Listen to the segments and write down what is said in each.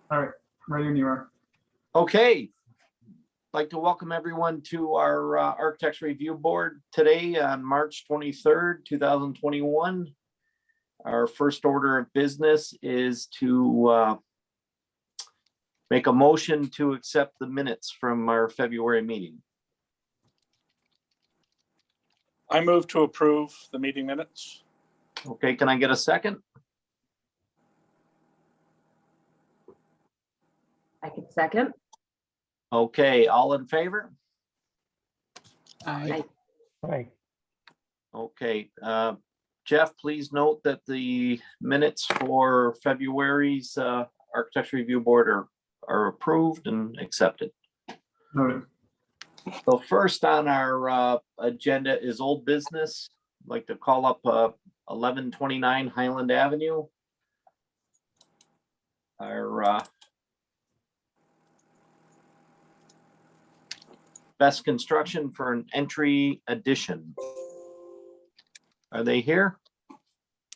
All right, ready when you are. Okay, I'd like to welcome everyone to our Architects Review Board today on March 23rd, 2021. Our first order of business is to make a motion to accept the minutes from our February meeting. I move to approve the meeting minutes. Okay, can I get a second? I can second. Okay, all in favor? Aye. Aye. Okay, Jeff, please note that the minutes for February's Architecture Review Board are approved and accepted. Noted. So first on our agenda is old business. I'd like to call up 1129 Highland Avenue. Our best construction for an entry addition. Are they here?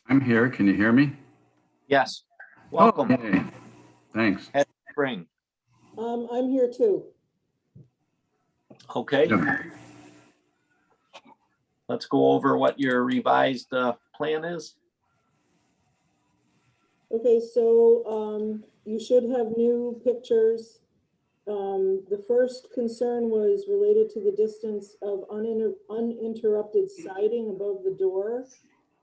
I'm here. Can you hear me? Yes. Welcome. Okay. Thanks. Spring. I'm here too. Okay. Let's go over what your revised plan is. Okay, so you should have new pictures. The first concern was related to the distance of uninterrupted siding above the door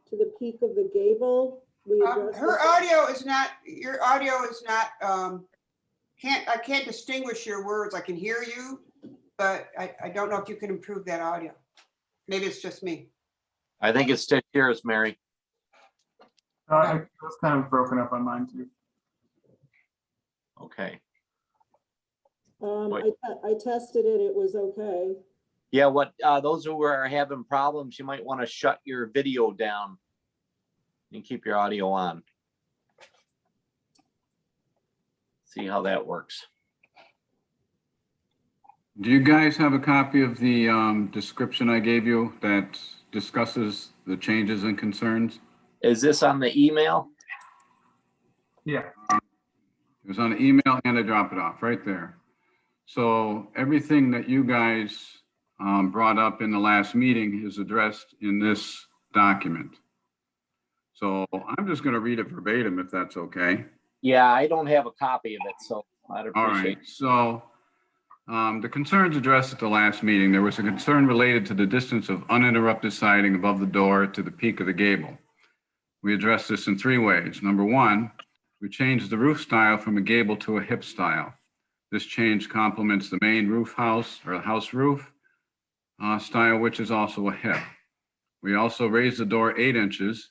to the peak of the gable. We addressed Her this. audio is not, your audio is not, I can't distinguish your words. I can hear you, but I don't know if you can improve that audio. Maybe it's just me. I think it's just yours, Mary. It was kind of broken up on mine too. Okay. I tested it, it was okay. Yeah, what those who are having problems, you might want to shut your video down and keep your audio on. See how that works. Do you guys have a copy of the description I gave you that discusses the changes and concerns? Is this on the email? Yeah. It was on the email and I dropped it off right there. So everything that you guys brought up in the last meeting is addressed in this document. So I'm just going to read it verbatim if that's okay. Yeah, I don't have a copy of it, so I'd All appreciate right, so the concerns addressed at the last meeting, there was a concern related to the distance of uninterrupted siding above the door to the peak of the gable. We addressed this in 3 ways. Number 1, we changed the roof style from a gable to a hip style. This change complements the main roof house or house roof style, which is also a hip. We also raised the door 8 inches,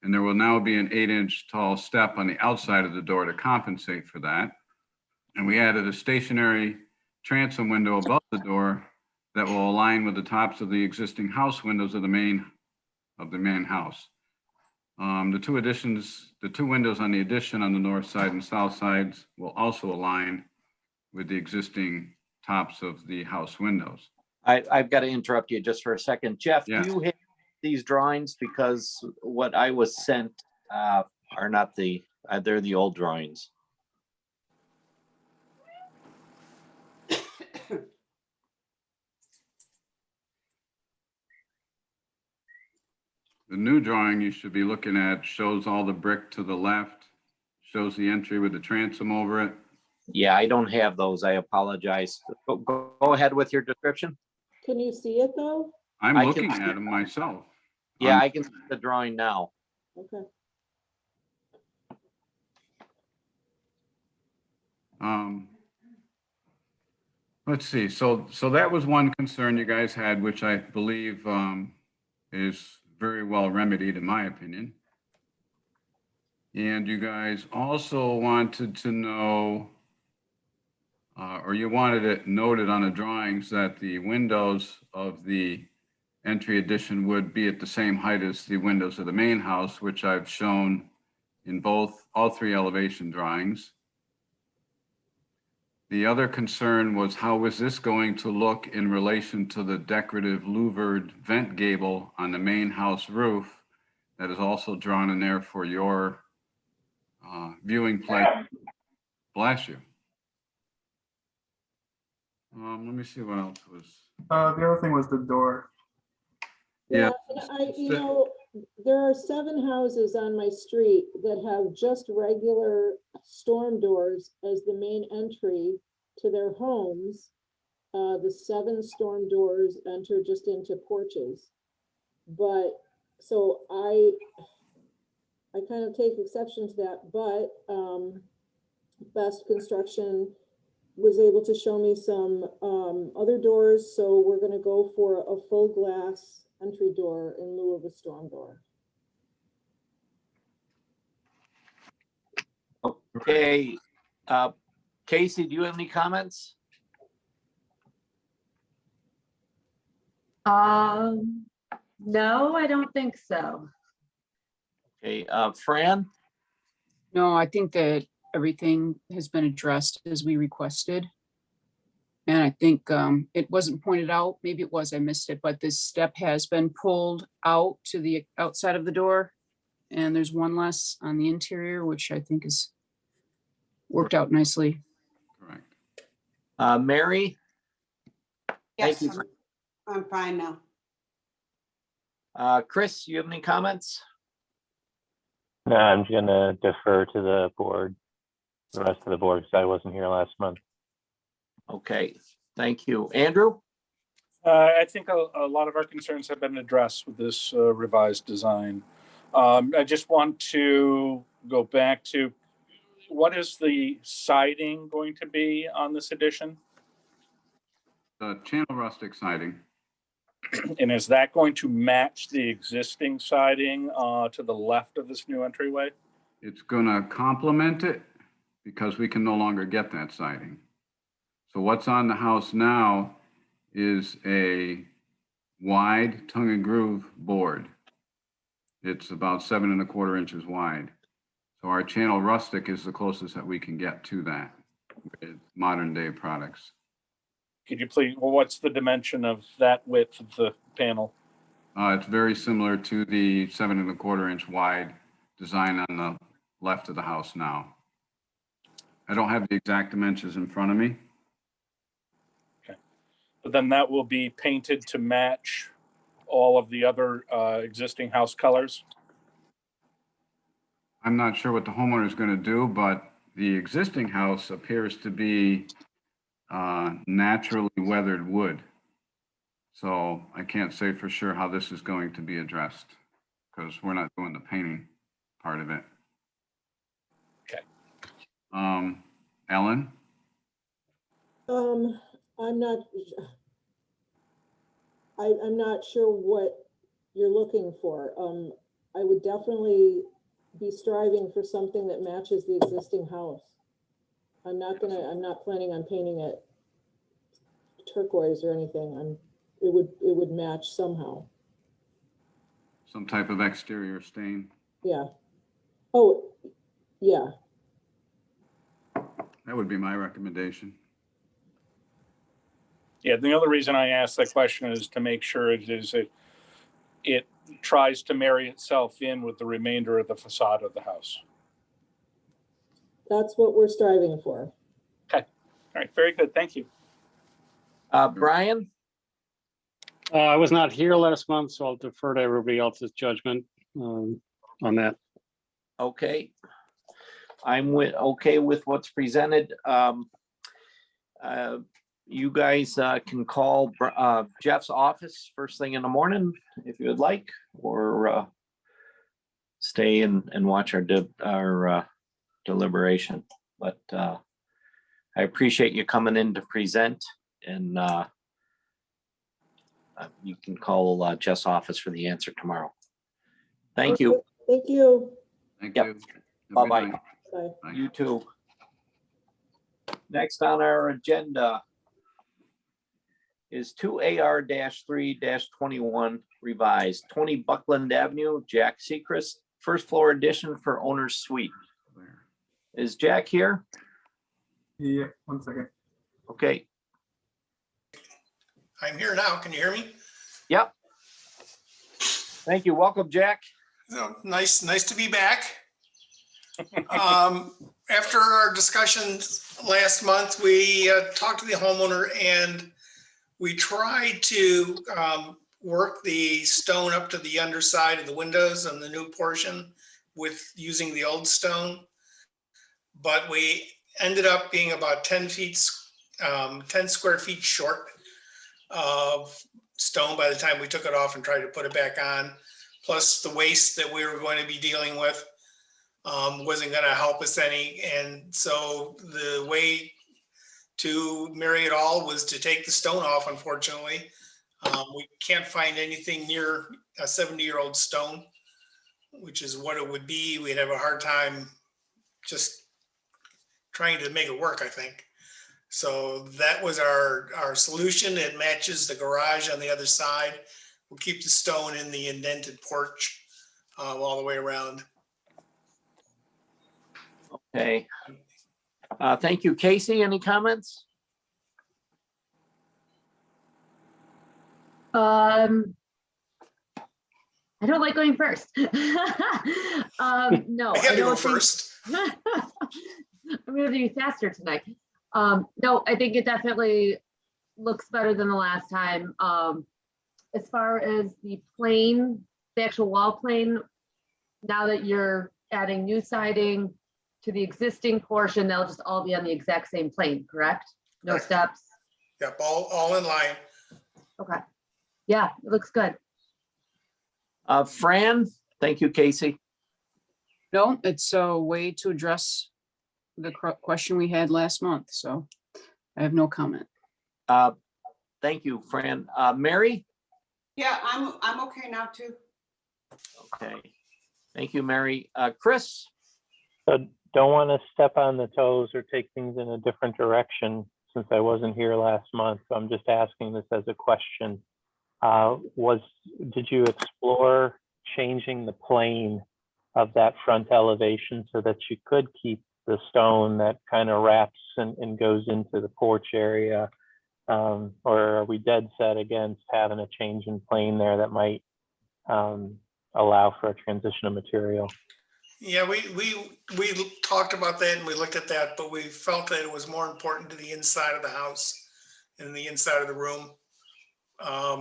and there will now be an 8-inch tall step on the outside of the door to compensate for that. And we added a stationary transom window above the door that will align with the tops of the existing house windows of the main house. The two windows on the addition on the north side and south sides will also align with the existing tops of the house windows. I've got to interrupt you just for a second. Jeff, Yeah. do you have these drawings? Because what I was sent are not they're the old drawings. The new drawing you should be looking at shows all the brick to the left, shows the entry with the transom over it. Yeah, I don't have those. I apologize. Go ahead with your description. Can you see it though? I'm I looking can- at them myself. Yeah, I can see the drawing now. Okay. Let's see. So that was one concern you guys had, which I believe is very well remedied in my opinion. And you guys also wanted to know, or you wanted it noted on the drawings that the windows of the entry addition would be at the same height as the windows of the main house, which I've shown in all 3 elevation drawings. The other concern was how was this going to look in relation to the decorative louvered vent gable on the main house roof that is also drawn in there for your viewing pleasure. Bless you. Let me see what else was. The other thing was the door. Yeah. And there are 7 houses on my street that have just regular storm doors as the main entry to their homes. The 7 storm doors enter just into porches. But, so I kind of take exception to that, but Best Construction was able to show me some other doors, so we're gonna go for a full glass entry door in lieu of a storm door. Okay, Casey, do you have any comments? No, I don't think so. Okay, Fran? No, I think that everything has been addressed as we requested. And I think it wasn't pointed out, maybe it was, I missed it, but this step has been pulled out to the outside of the door. And there's one less on the interior, which I think is worked out nicely. Correct. Mary? Yes, Thank you. I'm fine now. Chris, you have any comments? No, I'm gonna defer to the board, the rest of the board, because I wasn't here last month. Okay, thank you. Andrew? I think a lot of our concerns have been addressed with this revised design. I just want to go back to, what is the siding going to be on this addition? The channel rustic siding. And is that going to match the existing siding to the left of this new entryway? It's gonna complement it because we can no longer get that siding. So what's on the house now is a wide tongue and groove board. It's about 7 1/4 inches wide. So our channel rustic is the closest that we can get to that with modern day products. Could you please, well, what's the dimension of that width of the panel? It's very similar to the 7 1/4 inch wide design on the left of the house now. I don't have the exact dimensions in front of me. But then that will be painted to match all of the other existing house colors? I'm not sure what the homeowner is going to do, but the existing house appears to be naturally weathered wood. So I can't say for sure how this is going to be addressed because we're not doing the painting part of it. Okay. Ellen? I'm not sure what you're looking for. I would definitely be striving for something that matches the existing house. I'm not planning on painting it turquoise or anything. It would match somehow. Some type of exterior stain. Yeah. Oh, yeah. That would be my recommendation. Yeah, the other reason I asked that question is to make sure it tries to marry itself in with the remainder of the facade of the house. That's what we're striving for. Okay, all right, very good, thank you. Brian? I was not here last month, so I'll defer to everybody else's judgment on that. Okay. I'm okay with what's presented. You guys can call Jeff's office first thing in the morning if you would like, or stay and watch our deliberation. But I appreciate you coming in to present, and you can call Jeff's office for the answer tomorrow. Thank you. Thank you. Thank Yep. you. Have a good Bye-bye. night. Bye. Bye. You too. Next on our agenda is 2AR-3-21 revised, 20 Buckland Avenue, Jack Sechrist, first floor addition for owner's suite. Is Jack here? Yeah, 1 second. Okay, I'm here now. Can you hear me? yep. Thank you. Welcome, Jack. No, nice to be back. after our discussions last month, we talked to the homeowner and we tried to work the stone up to the underside of the windows on the new portion with using the old stone. But we ended up being about 10 square feet short of stone by the time we took it off and tried to put it back on. Plus the waste that we were going to be dealing with wasn't going to help us any. And so the way to marry it all was to take the stone off, unfortunately. We can't find anything near a 70-year-old stone, which is what it would be. We'd have a hard time just trying to make it work, I think. So that was our solution. It matches the garage on the other side. We'll keep the stone in the indented porch all the way around. Okay. Thank you. Casey, any comments? I don't like going first. No, I had to go first. I'm going to be faster tonight. No, I think it definitely looks better than the last time. As far as the plane, the actual wall plane, now that you're adding new siding to the existing portion, they'll just all be on the exact same plane, correct? No Correct. steps? Yep, all in line. Okay. Yeah, it looks good. Fran, thank you, Casey. No, it's a way to address the question we had last month, so I have no comment. Thank you, Fran. Mary? Yeah, I'm okay now too. Okay. Thank you, Mary. Chris? So don't want to step on the toes or take things in a different direction since I wasn't here last month. So I'm just asking this as a question. Did you explore changing the plane of that front elevation so that you could keep the stone that kind of wraps and goes into the porch area? Or are we dead set against having a change in plane there that might allow for a transition of material? Yeah, we talked about that and we looked at that, but we felt that it was more important to the inside of the house and the inside of the room.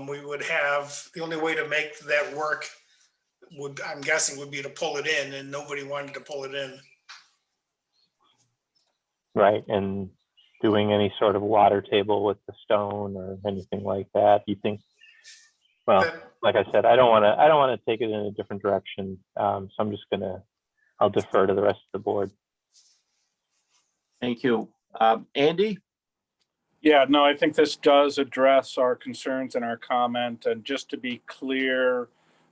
We would have, the only way to make that work I'm guessing would be to pull it in, and nobody wanted to pull it in. Right, and doing any sort of water table with the stone or anything like that, you think? Well, like I said, I don't want to take it in a different direction. So I'm just I'll defer to the rest of the board. Thank you. Andy? Yeah, no, I think this does address our concerns and our comment. And just to be clear,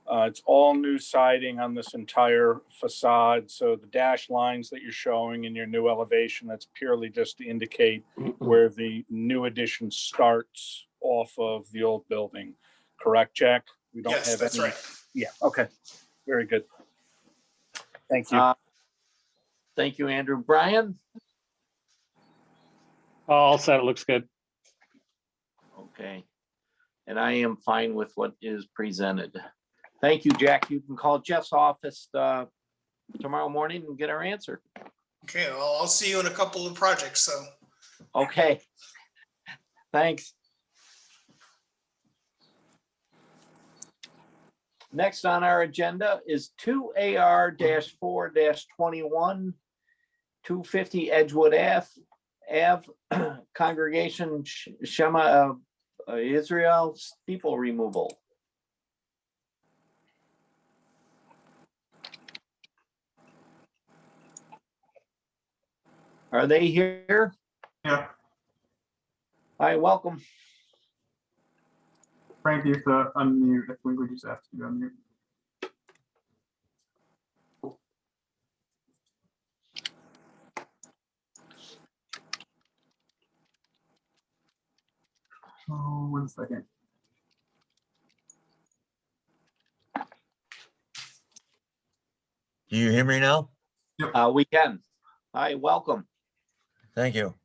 it's all new siding on this entire facade. So the dash lines that you're showing in your new elevation, that's purely just to indicate where the new addition starts off of the old building. Correct, Jack? We don't Yes, have that's any... right. Yeah, okay. Very good. Thank you. Thank you, Andrew. Brian? All set, it looks good. Okay. And I am fine with what is presented. Thank you, Jack. You can call Jeff's office tomorrow morning and get our answer. Okay, well, I'll see you in a couple of projects, so. Okay. Thanks. Next on our agenda is 2AR-4-21, 250 Edgewood Ave, Congregation Shema Israel steeple removal. Are they here? Yeah, Hi, welcome. Frank, you have to unmute. I think we just asked you to unmute. Oh, 1 second. Do you hear me now? We can. Hi, welcome. Thank you.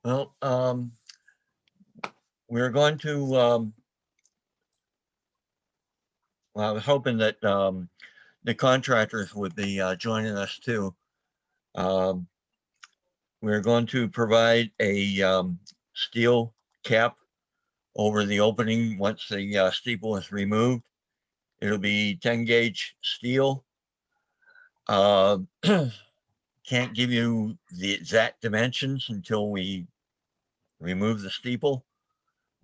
Well, we're going to, well, I was hoping that the contractors would be joining us too. We're going to provide a steel cap over the opening once the steeple is removed. It'll be 10 gauge steel. Can't give you the exact dimensions until we remove the steeple,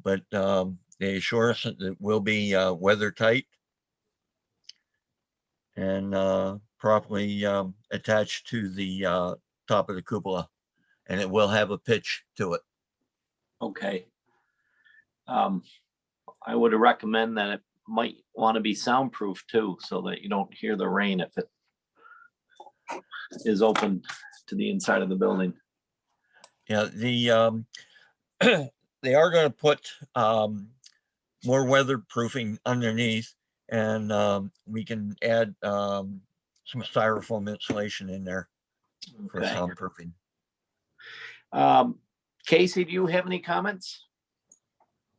but they assure us that it will be weather tight and properly attached to the top of the cupola, and it will have a pitch to it. Okay. I would recommend that it might want to be soundproof too, so that you don't hear the rain if it is open to the inside of the building. Yeah, the they are going to put more weatherproofing underneath, and we can add some styrofoam insulation in there for Okay. soundproofing. Casey, do you have any comments?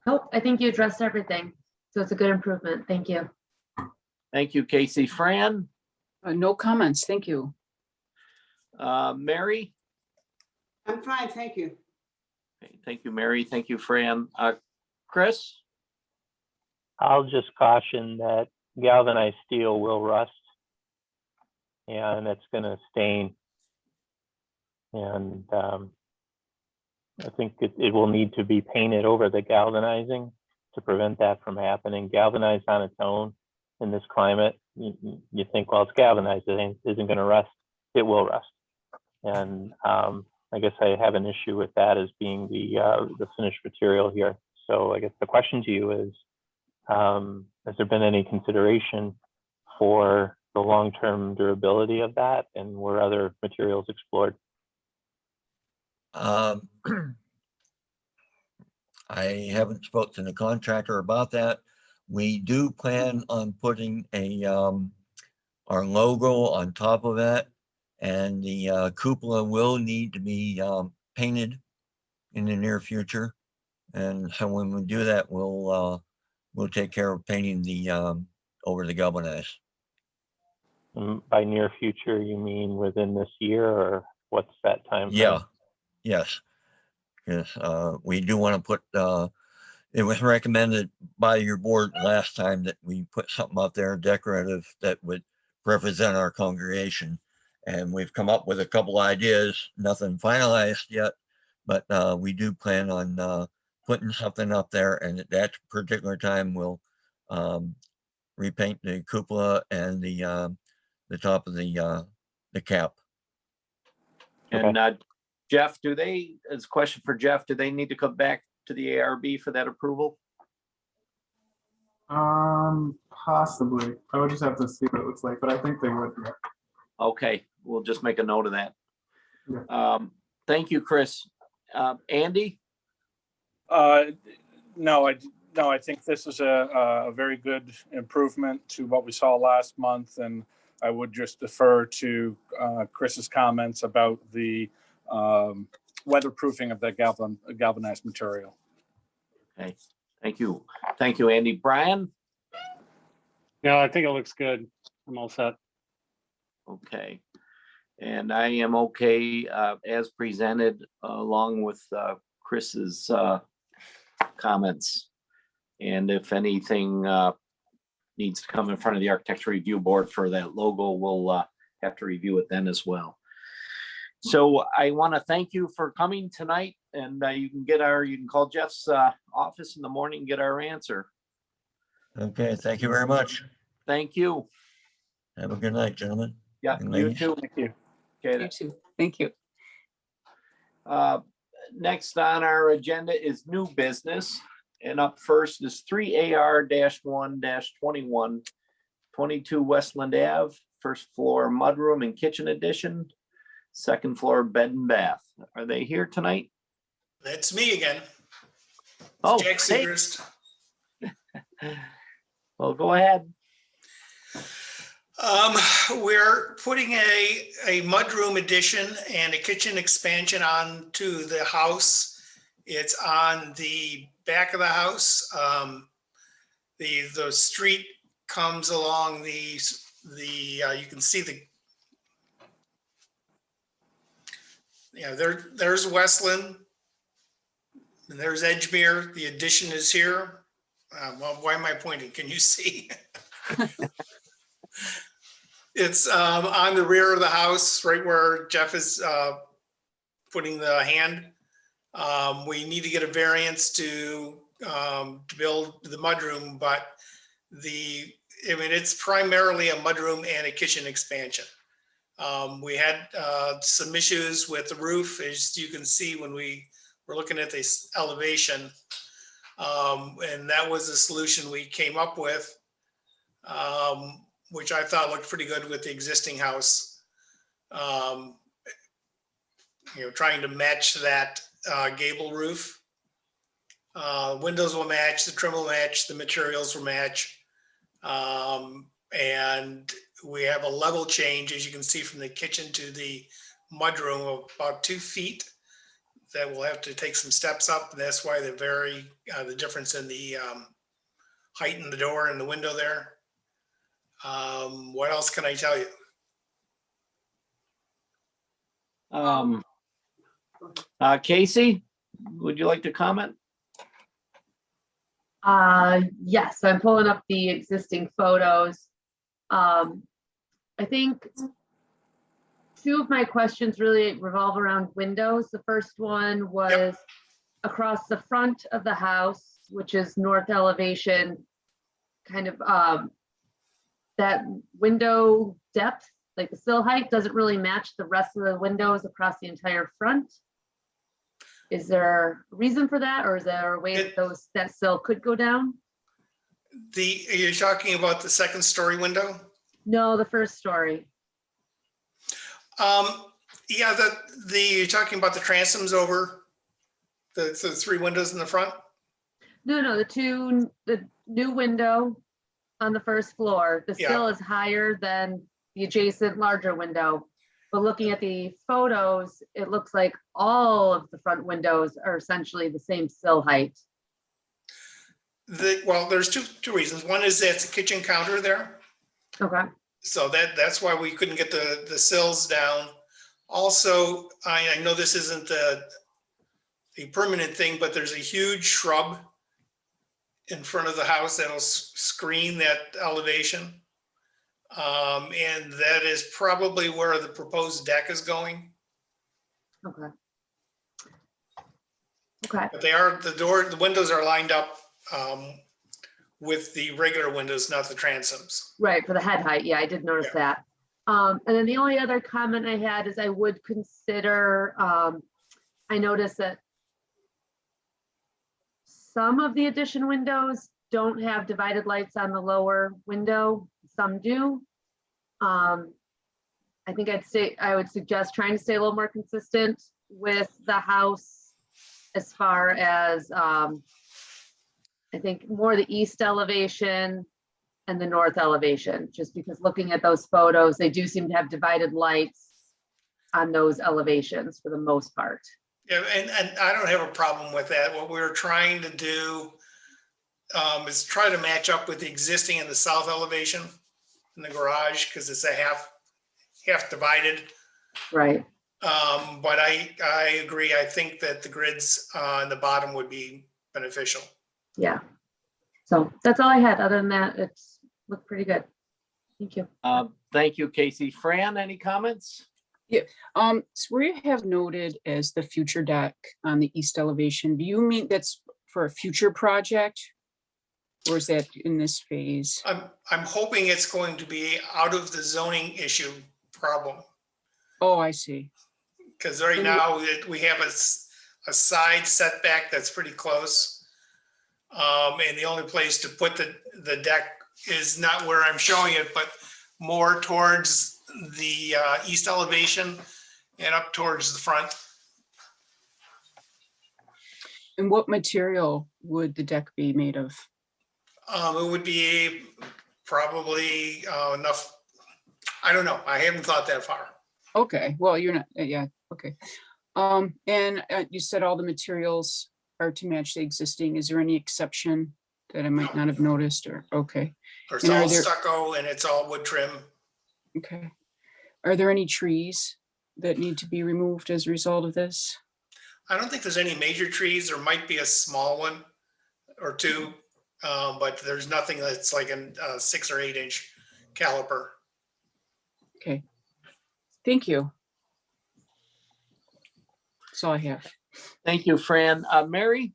Nope, I think you addressed everything. So it's a good improvement. Thank you. Thank you, Casey. Fran, No comments, thank you. Mary? I'm fine, thank you. Okay, thank you, Mary. Thank you, Fran. Chris? I'll just caution that galvanized steel will rust and it's going to stain. And I think it will need to be painted over the galvanizing to prevent that from happening. Galvanized on its own in this climate, you think, well, it's galvanized, it isn't going to rust. It will rust. And I guess I have an issue with that as being the finished material here. So I guess the question to you is, has there been any consideration for the long-term durability of that, and were other materials explored? I haven't spoken to the contractor about that. We do plan on putting our logo on top of that, and the cupola will need to be painted in the near future. And so when we do that, we'll take care of painting the over the galvanized. By near future, you mean within this year, or what's that time frame? Yeah, yes. Yes, we do want to put, it was recommended by your board last time that we put something up there decorative that would represent our congregation. And we've come up with a couple ideas, nothing finalized yet, but we do plan on putting something up there, and at that particular time we'll repaint the cupola and the top of the cap. And Jeff, as a question for Jeff, do they need to come back to the ARB for that approval? Possibly. I would just have to see what it looks like, but I think they would. Yeah. Okay, we'll just make a note of that. Yeah. Thank you, Chris. Andy? No, I think this is a very good improvement to what we saw last month, and I would just defer to Chris's comments about the weatherproofing of that galvanized material. Okay, thank you. Thank you, Andy. Brian? Yeah, I think it looks good. I'm all set. Okay. And I am okay as presented along with Chris's comments. And if anything needs to come in front of the Architecture Review Board for that logo, we'll have to review it then as well. So I want to thank you for coming tonight, and you can call Jeff's office in the morning and get our answer. Okay, thank you very much. Thank you. Have a good night, gentlemen. Yeah, and you ladies. too. Thank you. Okay. You too. Thank you. Next on our agenda is new business. And up first is 3AR-1-21, 22 Westland Ave, first floor mudroom and kitchen addition, second floor bed and bath. Are they here tonight? That's me again. Oh, Jack hey. Segrist. Well, go ahead. We're putting a mudroom addition and a kitchen expansion onto the house. It's on the back of the house. The street comes along the you can see there's Westland. And there's Edgemere. The addition is here. Well, why am I pointing? Can you see? It's on the rear of the house, right where Jeff is putting the hand. We need to get a variance to build the mudroom, but it's primarily a mudroom and a kitchen expansion. We had some issues with the roof, as you can see when we're looking at this elevation. And that was the solution we came up with, which I thought looked pretty good with the existing house. Trying to match that gable roof. Windows will match, the trim will match, the materials will match. And we have a level change, as you can see, from the kitchen to the mudroom of about 2 feet. That we'll have to take some steps up. And that's why the difference in the height in the door and the window there. What else can I tell you? Casey, would you like to comment? Yes, I'm pulling up the existing photos. I think 2 of my questions really revolve around windows. The first one was across the front of the house, which is north elevation, kind of that window depth, like the sill height, doesn't really match the rest of the windows across the entire front. Is there a reason for that, or is there a way that sill could go down? You're talking about the second story window? No, the first story. Yeah, you're talking about the transoms over the 3 windows in the front? No, the new window on the first floor, the sill is higher than the adjacent larger window. But looking at the photos, it looks like all of the front windows are essentially the same sill height. Well, there's two reasons. One is that it's a kitchen counter there. Okay. So that's why we couldn't get the sills down. Also, I know this isn't a permanent thing, but there's a huge shrub in front of the house that'll screen that elevation. And that is probably where the proposed deck is going. Okay. Okay. But the windows are lined up with the regular windows, not the transoms. Right, for the head height. Yeah, I did notice that. And then the only other comment I had is I would consider, I noticed that some of the addition windows don't have divided lights on the lower window. Some do. I think I would suggest trying to stay a little more consistent with the house as far as, I think more the east elevation and the north elevation, just because looking at those photos, they do seem to have divided lights on those elevations for the most part. Yeah, and I don't have a problem with that. What we're trying to do is try to match up with the existing in the south elevation in the garage, because it's a half divided. Right. But I agree. I think that the grids on the bottom would be beneficial. Yeah. So that's all I had. Other than that, it's looked pretty good. Thank you. Thank you, Casey. Fran, any comments? Yeah, so where you have noted as the future deck on the east elevation, do you mean that's for a future project? Or is that in this phase? I'm hoping it's going to be out of the zoning issue problem. Oh, I see. Because right now we have a side setback that's pretty close. And the only place to put the deck is not where I'm showing it, but more towards the east elevation and up towards the front. And what material would the deck be made of? It would be probably enough. I don't know. I haven't thought that far. Okay, well, you're not, yeah, okay. And you said all the materials are to match the existing. Is there any exception that I might not have noticed, or, okay? It's all stucco and it's all wood trim. Okay. Are there any trees that need to be removed as a result of this? I don't think there's any major trees. There might be a small one or two, but there's nothing that's like a 6 or 8 inch caliper. Okay. Thank you. That's all I have. Thank you, Fran. Mary?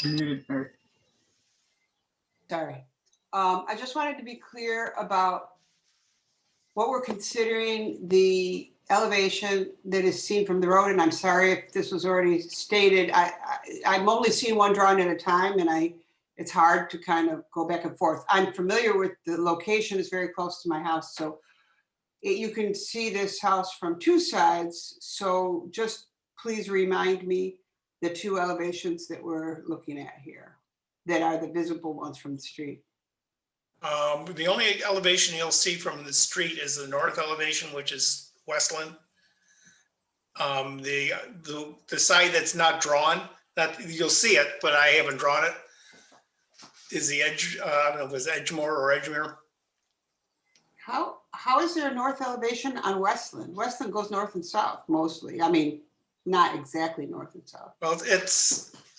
You're muted, Mary. Sorry. I just wanted to be clear about what we're considering the elevation that is seen from the road, and I'm sorry if this was already stated. I'm only seeing one drawing at a time, and it's hard to kind of go back and forth. I'm familiar with the location, is very close to my house, so you can see this house from 2 sides. So just please remind me the 2 elevations that we're looking at here that are the visible ones from the street. The only elevation you'll see from the street is the north elevation, which is Westland. The side that's not drawn, that you'll see it, but I haven't drawn it, is the edge. I don't know if it's Edgemore or Edgemere. How is there a north elevation on Westland? Westland goes north and south mostly. I mean, not exactly north and south. Well,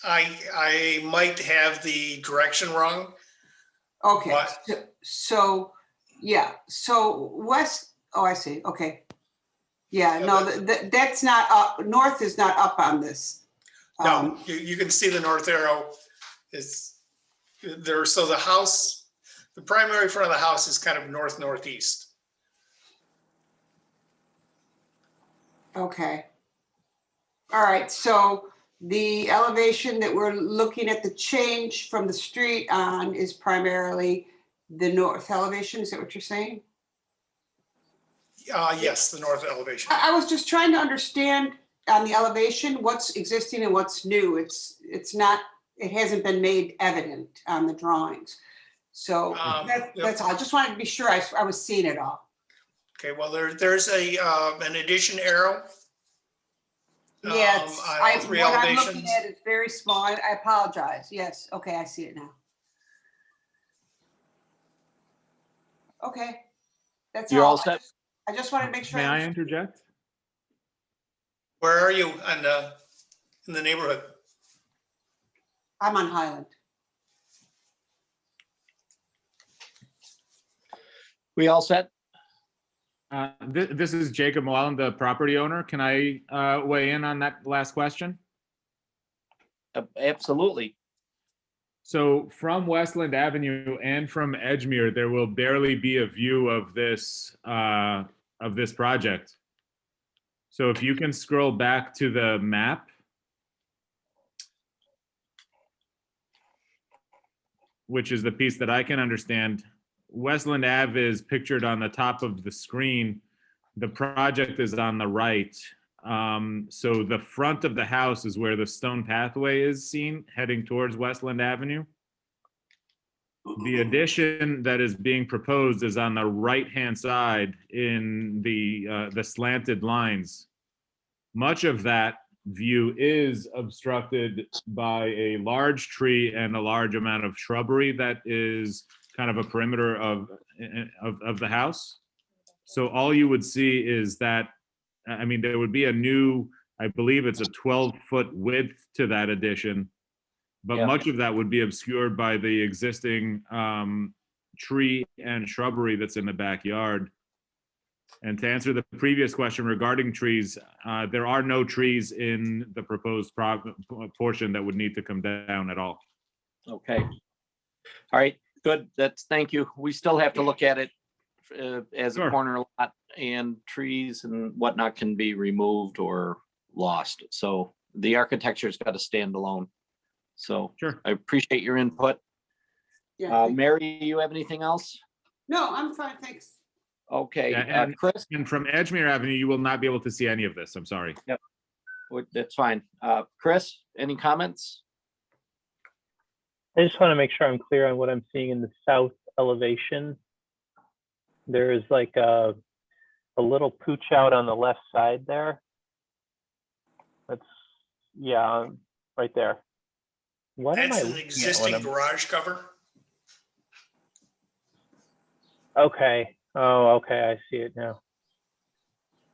I might have the direction wrong. Okay, But- so yeah, so west, oh, I see, okay. Yeah, Yeah, no, that's not up, north is not up on this. No, you can see the north arrow is there. So the house, the primary front of the house is kind of northeast. Okay. All right, so the elevation that we're looking at, the change from the street on, is primarily the north elevation, is that what you're saying? Yes, the north elevation. I was just trying to understand on the elevation, what's existing and what's new. It's not, it hasn't been made evident on the drawings. So that's all. I just wanted to be sure I was seeing it all. Okay, well, there's an addition arrow. Yeah, on all what 3 I'm elevations. looking at is very small. I apologize. Yes, okay, I see it now. Okay, that's You're all all. set? I just wanted to make sure. May I interject? Where are you in the neighborhood? I'm on Highland. We all set? This is Jacob Mullen, the property owner. Can I weigh in on that last question? Absolutely. So from Westland Avenue and from Edgemere, there will barely be a view of this project. So if you can scroll back to the map, which is the piece that I can understand, Westland Ave is pictured on the top of the screen. The project is on the right. So the front of the house is where the stone pathway is seen heading towards Westland Avenue. The addition that is being proposed is on the right-hand side in the slanted lines. Much of that view is obstructed by a large tree and a large amount of shrubbery that is kind of a perimeter of the house. So all you would see is that, I mean, there would be a new, I believe it's a 12-foot width to that addition, but Yeah. much of that would be obscured by the existing tree and shrubbery that's in the backyard. And to answer the previous question regarding trees, there are no trees in the proposed portion that would need to come down at all. Okay. All right, good. Thank you. We still have to look at it as a Sure. corner lot, and trees and whatnot can be removed or lost. So the architecture's got to stand alone. So Sure. I appreciate your input. Yeah. Mary, you have anything else? No, I'm fine, thanks. Okay, Yeah, Chris, And from Edgemere Avenue, you will not be able to see any of this. I'm sorry. that's fine. Chris, any comments? I just want to make sure I'm clear on what I'm seeing in the south elevation. There is like a little pooch out on the left side there. That's, yeah, right there. What am I That's an looking at when existing I'm- garage cover. Okay. Oh, okay. I see it now.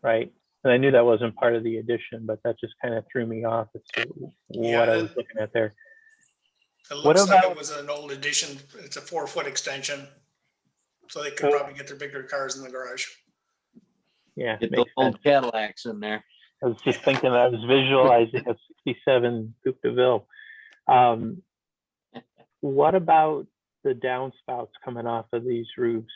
Right. And I knew that wasn't part of the addition, but that just kind of threw me off as to what I was looking at there. It What looks like about- it was an old addition. It's a 4-foot extension. So they could So- probably get their bigger cars in the garage. Yeah. Get the makes sense. old Cadillacs in there. I was just thinking, I was visualizing a 67 Coupe de Ville. What about the downspouts coming off of these roofs?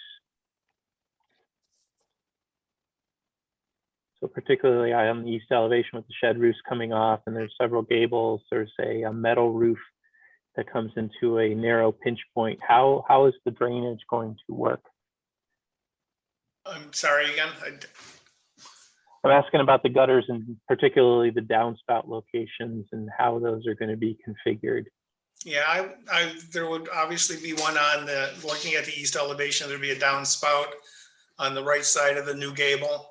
So particularly on the east elevation with the shed roofs coming off, and there's several gables, there's a metal roof that comes into a narrow pinch point. How is the drainage going to work? I'm sorry again. I'm asking about the gutters and particularly the downspout locations and how those are going to be configured. Yeah, there would obviously be one on the, looking at the east elevation, there'd be a downspout on the right side of the new gable.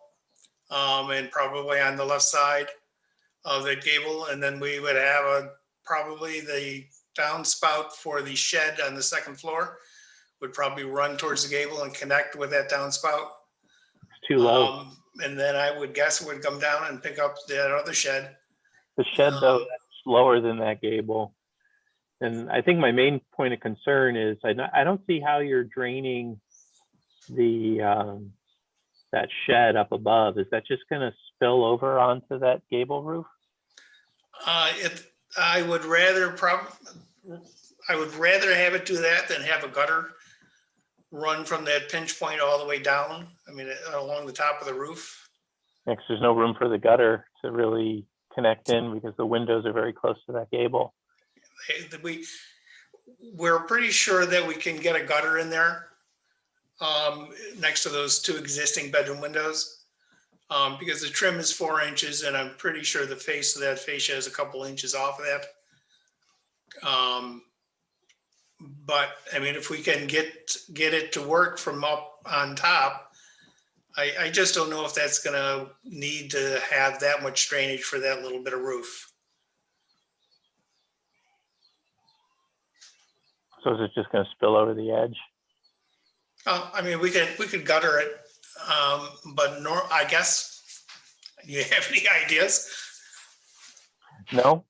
And probably on the left side of the gable. And then we would have probably the downspout for the shed on the second floor would probably run towards the gable and connect with that downspout. It's too low. And then I would guess it would come down and pick up that other shed. The shed though, that's lower than that gable. And I think my main point of concern is I don't see how you're draining the that shed up above. Is that just going to spill over onto that gable roof? I would rather have it do that than have a gutter run from that pinch point all the way down. I mean, along the top of the roof. Next, there's no room for the gutter to really connect in because the windows are very close to that gable. We're pretty sure that we can get a gutter in there next to those two existing bedroom windows because the trim is 4 inches and I'm pretty sure the face of that fascia is a couple inches off of that. But I mean, if we can get it to work from up on top, I just don't know if that's gonna need to have that much drainage for that little bit of roof. So is it just going to spill over the edge? I mean, we could gutter it, but I guess, you have any ideas? No.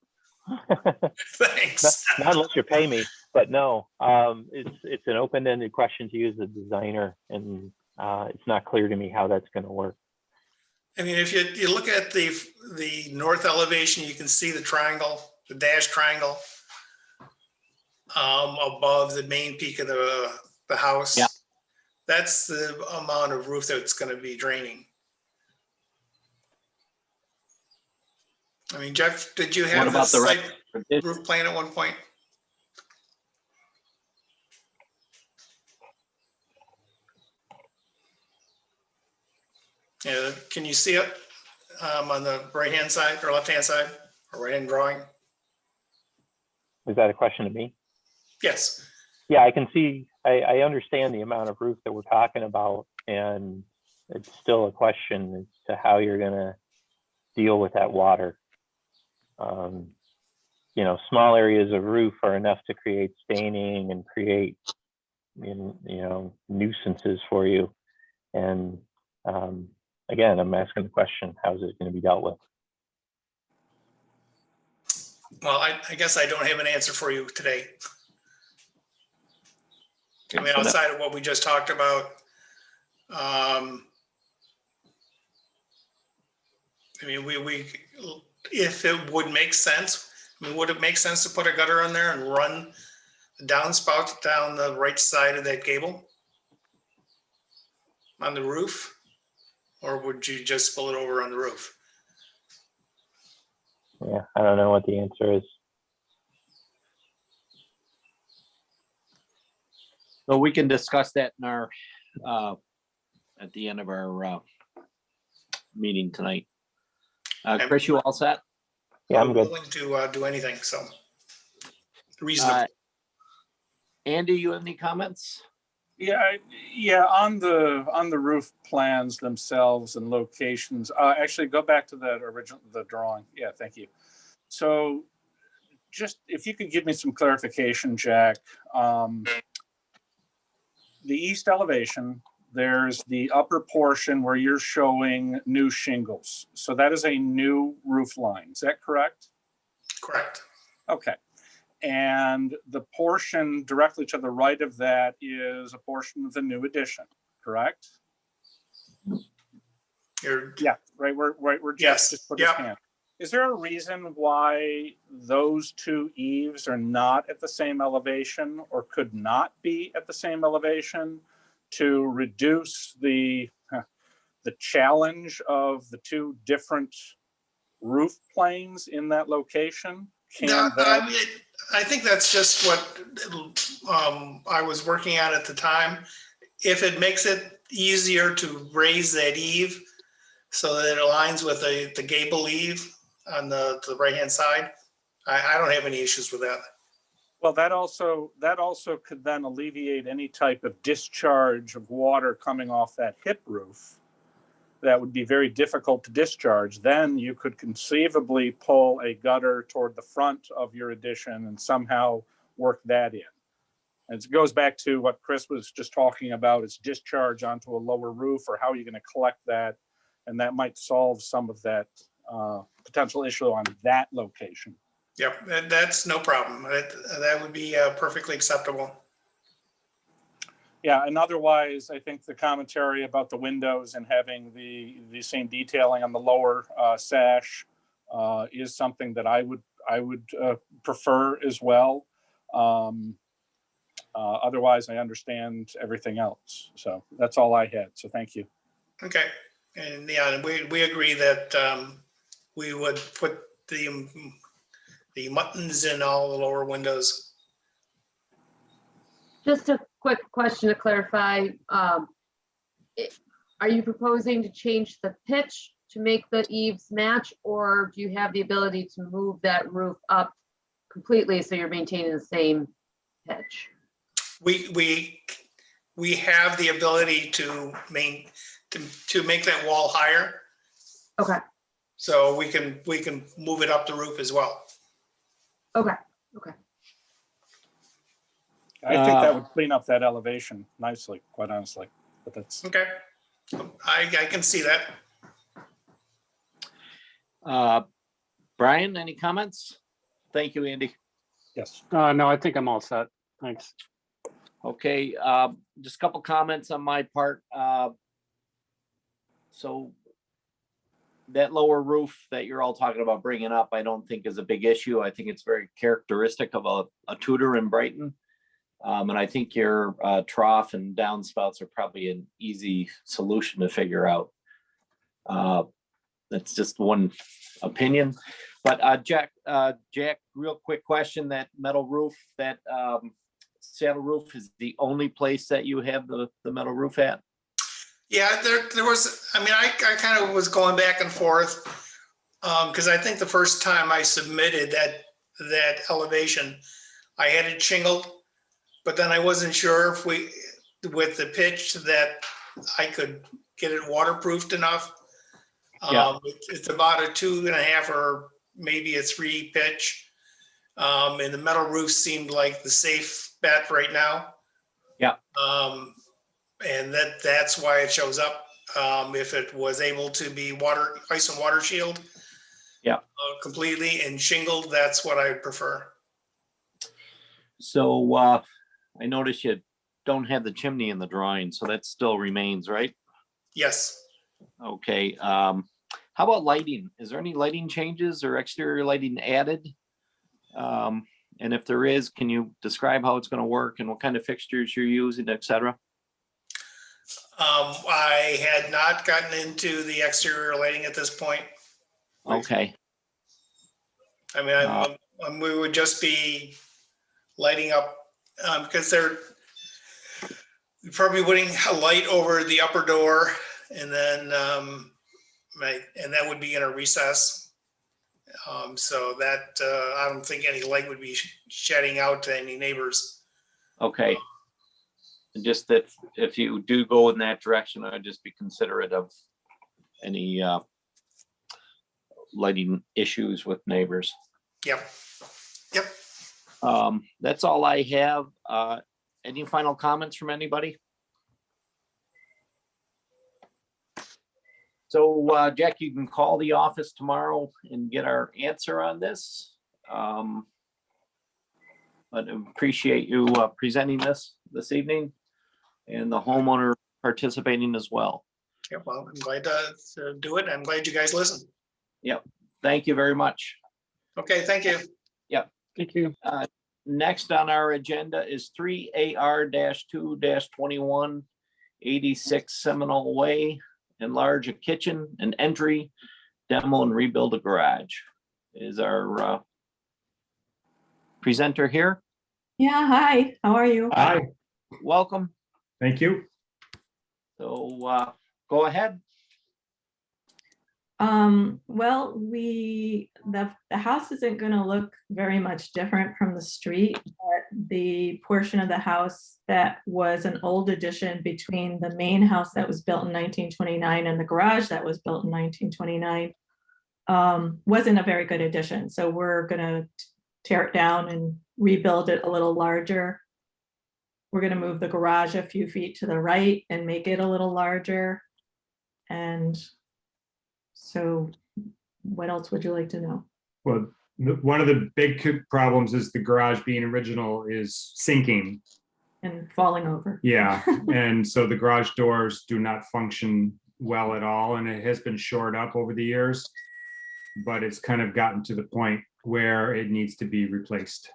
Thanks. Not unless you pay me, but no. It's an open-ended question to you as a designer, and it's not clear to me how that's going to work. I mean, if you look at the north elevation, you can see the triangle, the dashed triangle above the main peak of the house. Yeah. That's the amount of roof that's going to be draining. I mean, Jeff, did you have What about the roof plan at one point? Yeah, can you see it on the right-hand side or left-hand side or right-hand drawing? Is that a question to me? Yes. Yeah, I can see, I understand the amount of roof that we're talking about, and it's still a question as to how you're going to deal with that water. You know, small areas of roof are enough to create staining and create, you know, nuisances for you. And again, I'm asking the question, how is it going to be dealt with? Well, I guess I don't have an answer for you today. I mean, outside of what we just talked about, I mean, if it would make sense, I mean, would it make sense to put a gutter in there and run the downspout down the right side of that gable on the roof? Or would you just spill it over on the roof? Yeah, I don't know what the answer is. So we can discuss that in our, at the end of our meeting tonight. Chris, you all set? Yeah, I'm good. Willing to do anything, so. Reasonable. Andy, you have any comments? Yeah, on the roof plans themselves and locations, actually go back to that original, the drawing. Yeah, thank you. So just if you could give me some clarification, Jack, the east elevation, there's the upper portion where you're showing new shingles. So that is a new roof line. Is that correct? Correct. Okay. And the portion directly to the right of that is a portion of the new addition, correct? Yeah, right where Jeff just put his hand. Is there a reason why those two eaves are not at the same elevation or could not be at the same elevation to reduce the challenge of the two different roof planes in that location? I think that's just what I was working on at the time. If it makes it easier to raise that eave so that it aligns with the gable eave on the right-hand side, I don't have any issues with that. Well, that also could then alleviate any type of discharge of water coming off that hip roof. That would be very difficult to discharge. Then you could conceivably pull a gutter toward the front of your addition and somehow work that in. And it goes back to what Chris was just talking about, is discharge onto a lower roof, or how are you going to collect that? And that might solve some of that potential issue on that location. Yep, that's no problem. That would be perfectly acceptable. Yeah, and otherwise, I think the commentary about the windows and having the same detailing on the lower sash is something that I would prefer as well. Otherwise, I understand everything else. So that's all I had. So thank you. Okay, and yeah, we agree that we would put the buttons in all the lower windows. Just a quick question to clarify. Are you proposing to change the pitch to make the eaves match, or do you have the ability to move that roof up completely so you're maintaining the same pitch? We have the ability to make that wall higher. Okay. So we can move it up the roof as well. Okay. Okay. I think that would clean up that elevation nicely, quite honestly. But that's okay. I can see that. Brian, any comments? Thank you, Andy. Yes. No, I think I'm all set. Thanks. Okay, just a couple comments on my part. So that lower roof that you're all talking about bringing up, I don't think is a big issue. I think it's very characteristic of a Tudor in Brighton. And I think your trough and downspouts are probably an easy solution to figure out. That's just one opinion. But Jack, real quick question: that metal roof, that saddle roof, is the only place that you have the metal roof at? Yeah, there was. I mean, I kind of was going back and forth because I think the first time I submitted that elevation, I had it shingled. But then I wasn't sure if with the pitch that I could get it waterproofed enough. Yeah. It's about a 2.5 or maybe a 3 pitch. And the metal roof seemed like the safe bet right now. Yeah. And that's why it shows up. If it was able to be ice and water shield. Yeah. Completely and shingled, that's what I prefer. So I noticed you don't have the chimney in the drawing, so that still remains, right? Yes. Okay. How about lighting? Is there any lighting changes or exterior lighting added? And if there is, can you describe how it's going to work and what kind of fixtures you're using, et cetera? I had not gotten into the exterior lighting at this point. Okay. I mean, we would just be lighting up because they're probably putting a light over the upper door, and then and that would be in a recess. So that I don't think any light would be shedding out to any neighbors. Okay. And just that if you do go in that direction, I'd just be considerate of any lighting issues with neighbors. Yep. Yep. That's all I have. Any final comments from anybody? So Jack, you can call the office tomorrow and get our answer on this. But appreciate you presenting this evening and the homeowner participating as well. Yeah, well, I'm glad to do it. I'm glad you guys listened. Yep. Thank you very much. Okay, thank you. Yep. Thank you. Next on our agenda is 3AR-2-21 86 Seminole Way. Enlarge a kitchen, an entry, demo and rebuild a garage. Is our presenter here? Yeah, hi, how are you? Hi, Welcome. thank you. So go ahead. Well, the house isn't gonna look very much different from the street, but the portion of the house that was an old addition between the main house that was built in 1929 and the garage that was built in 1929 wasn't a very good addition. So we're gonna tear it down and rebuild it a little larger. We're gonna move the garage a few feet to the right and make it a little larger. And so what else would you like to know? Well, one of the big problems is the garage being original is sinking. And falling over. Yeah, and so the garage doors do not function well at all, and it has been shored up over the years, but it's kind of gotten to the point where it needs to be replaced.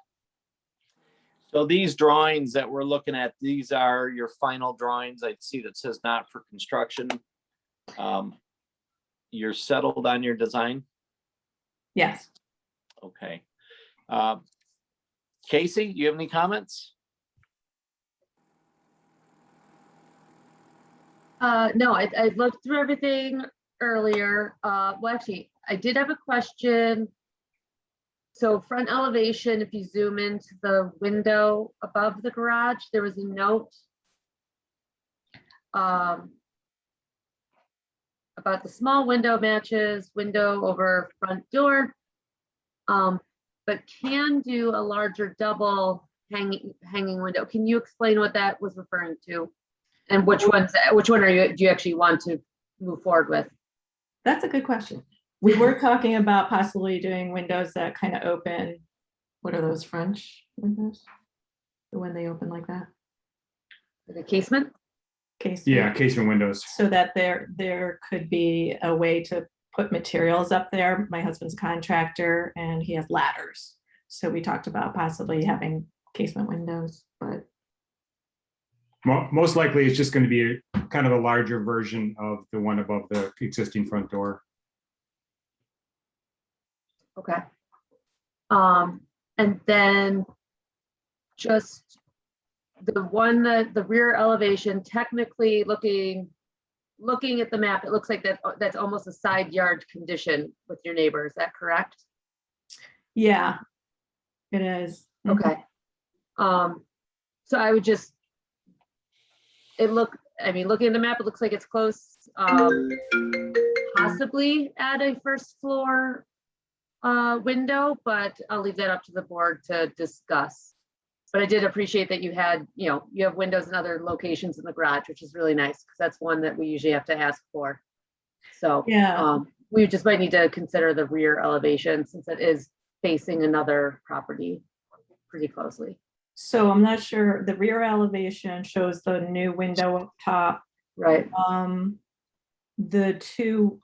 So these drawings that we're looking at, these are your final drawings. I see that says not for construction. You're settled on your design? Yes. Okay. Casey, do you have any comments? No, I looked through everything earlier. Well, actually, I did have a question. So front elevation, if you zoom into the window above the garage, there was a note about the small window matches window over front door, but can do a larger double hanging window. Can you explain what that was referring to? And which one do you actually want to move forward with? That's a good question. We were talking about possibly doing windows that kind of open. What are those, French windows? When they open like that? The casement? Casement. Yeah, casement windows. So that there could be a way to put materials up there. My husband's a contractor and he has ladders. So we talked about possibly having casement windows, but. Most likely it's just going to be kind of a larger version of the one above the existing front door. Okay. And then just the one that the rear elevation, technically looking at the map, it looks like that's almost a side yard condition with your neighbor. Is that correct? Yeah, it is. Okay. So I would just, looking at the map, it looks like it's close, possibly at a first floor window, but I'll leave that up to the board to discuss. But I did appreciate that you had, you have windows in other locations in the garage, which is really nice because that's one that we usually have to ask for. So yeah, we just might need to consider the rear elevation since it is facing another property pretty closely. So I'm not sure, the rear elevation shows the new window up top. Right. The two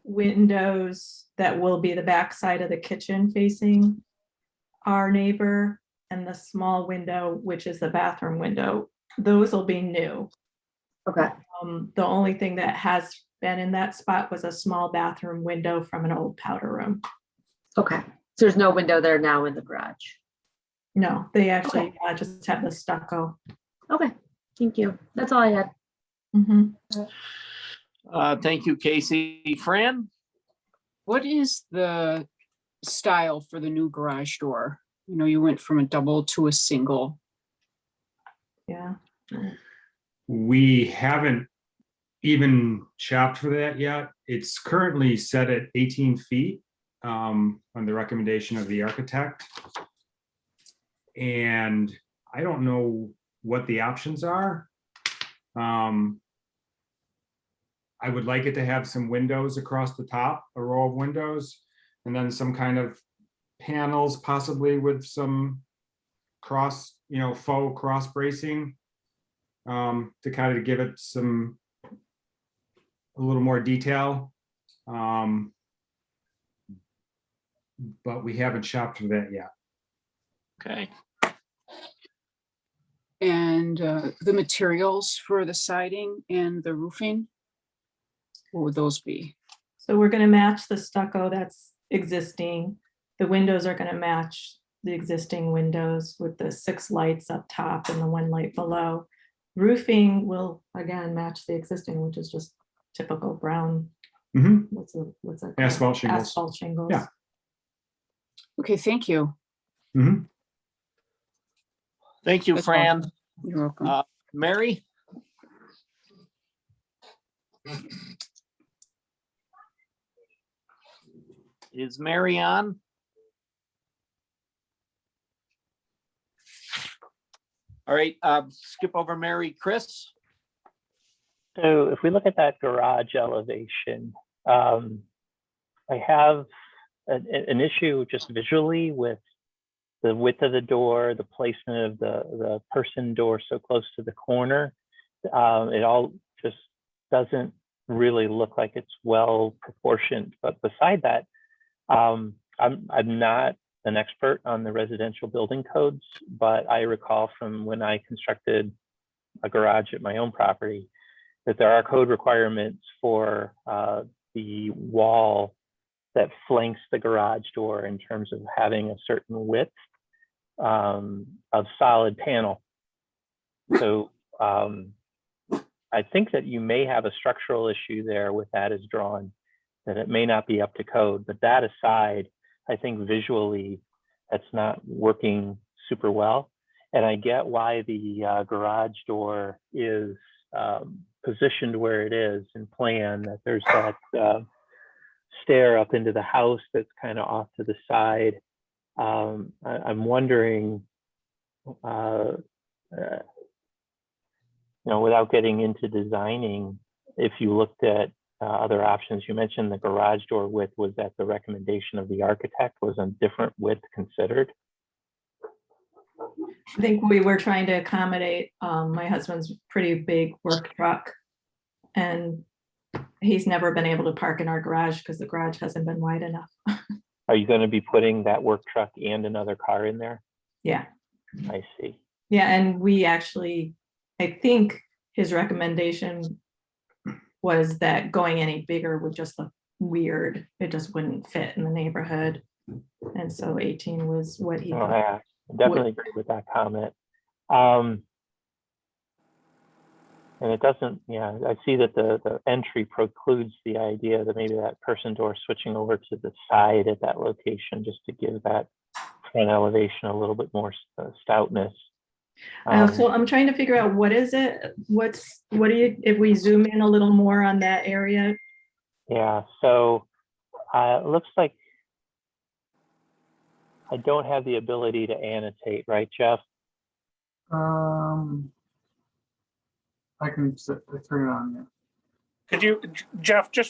windows that will be the back side of the kitchen facing our neighbor, and the small window, which is the bathroom window, those will be new. Okay. The only thing that has been in that spot was a small bathroom window from an old powder room. Okay. So there's no window there now in the garage. No, they actually just have the stucco. Okay, thank you. That's all I had. Thank you, Casey. Fran? What is the style for the new garage door? You went from a double to a single. Yeah. We haven't even shopped for that yet. It's currently set at 18 feet on the recommendation of the architect. And I don't know what the options are. I would like it to have some windows across the top, a row of windows, and then some kind of panels, possibly with some cross, faux cross bracing, to kind of give it a little more detail. But we haven't shopped for that yet. Okay. And the materials for the siding and the roofing, what would those be? So we're gonna match the stucco that's existing. The windows are gonna match the existing windows with the 6 lights up top and the 1 light below. Roofing will again match the existing, which is just typical brown. Mhm. What's that? called? Asphalt shingles. Asphalt shingles. Yeah. Okay, thank you. Mhm. Thank you, That's all. Fran. You're welcome. Mary? Is Mary on? All right, skip over Mary. Chris? So if we look at that garage elevation, I have an issue just visually with the width of the door, the placement of the person door so close to the corner. It all just doesn't really look like it's well proportioned. But beside that, I'm not an expert on the residential building codes, but I recall from when I constructed a garage at my own property that there are code requirements for the wall that flanks the garage door in terms of having a certain width of solid panel. So I think that you may have a structural issue there with that as drawn, that it may not be up to code. But that aside, I think visually that's not working super well. And I get why the garage door is positioned where it is in plan, that there's that stair up into the house that's kind of off to the side. I'm wondering, without getting into designing, if you looked at other options, you mentioned the garage door width was at the recommendation of the architect. Was a different width considered? I think we were trying to accommodate my husband's pretty big work truck. And he's never been able to park in our garage because the garage hasn't been wide enough. Are you going to be putting that work truck and another car in there? Yeah. I see. Yeah, and we actually, I think his recommendation was that going any bigger would just look weird. It just wouldn't fit in the neighborhood. And so 18 was what he Oh, thought. yeah, I definitely agree with that comment. And it doesn't, I see that the entry precludes the idea that maybe that person door switching over to the side at that location just to give that front elevation a little bit more stoutness. So I'm trying to figure out what is it? What do you, if we zoom in a little more on that area? Yeah, so it looks like I don't have the ability to annotate, right, Jeff? I can turn it on. Yeah. Could you, Jeff, do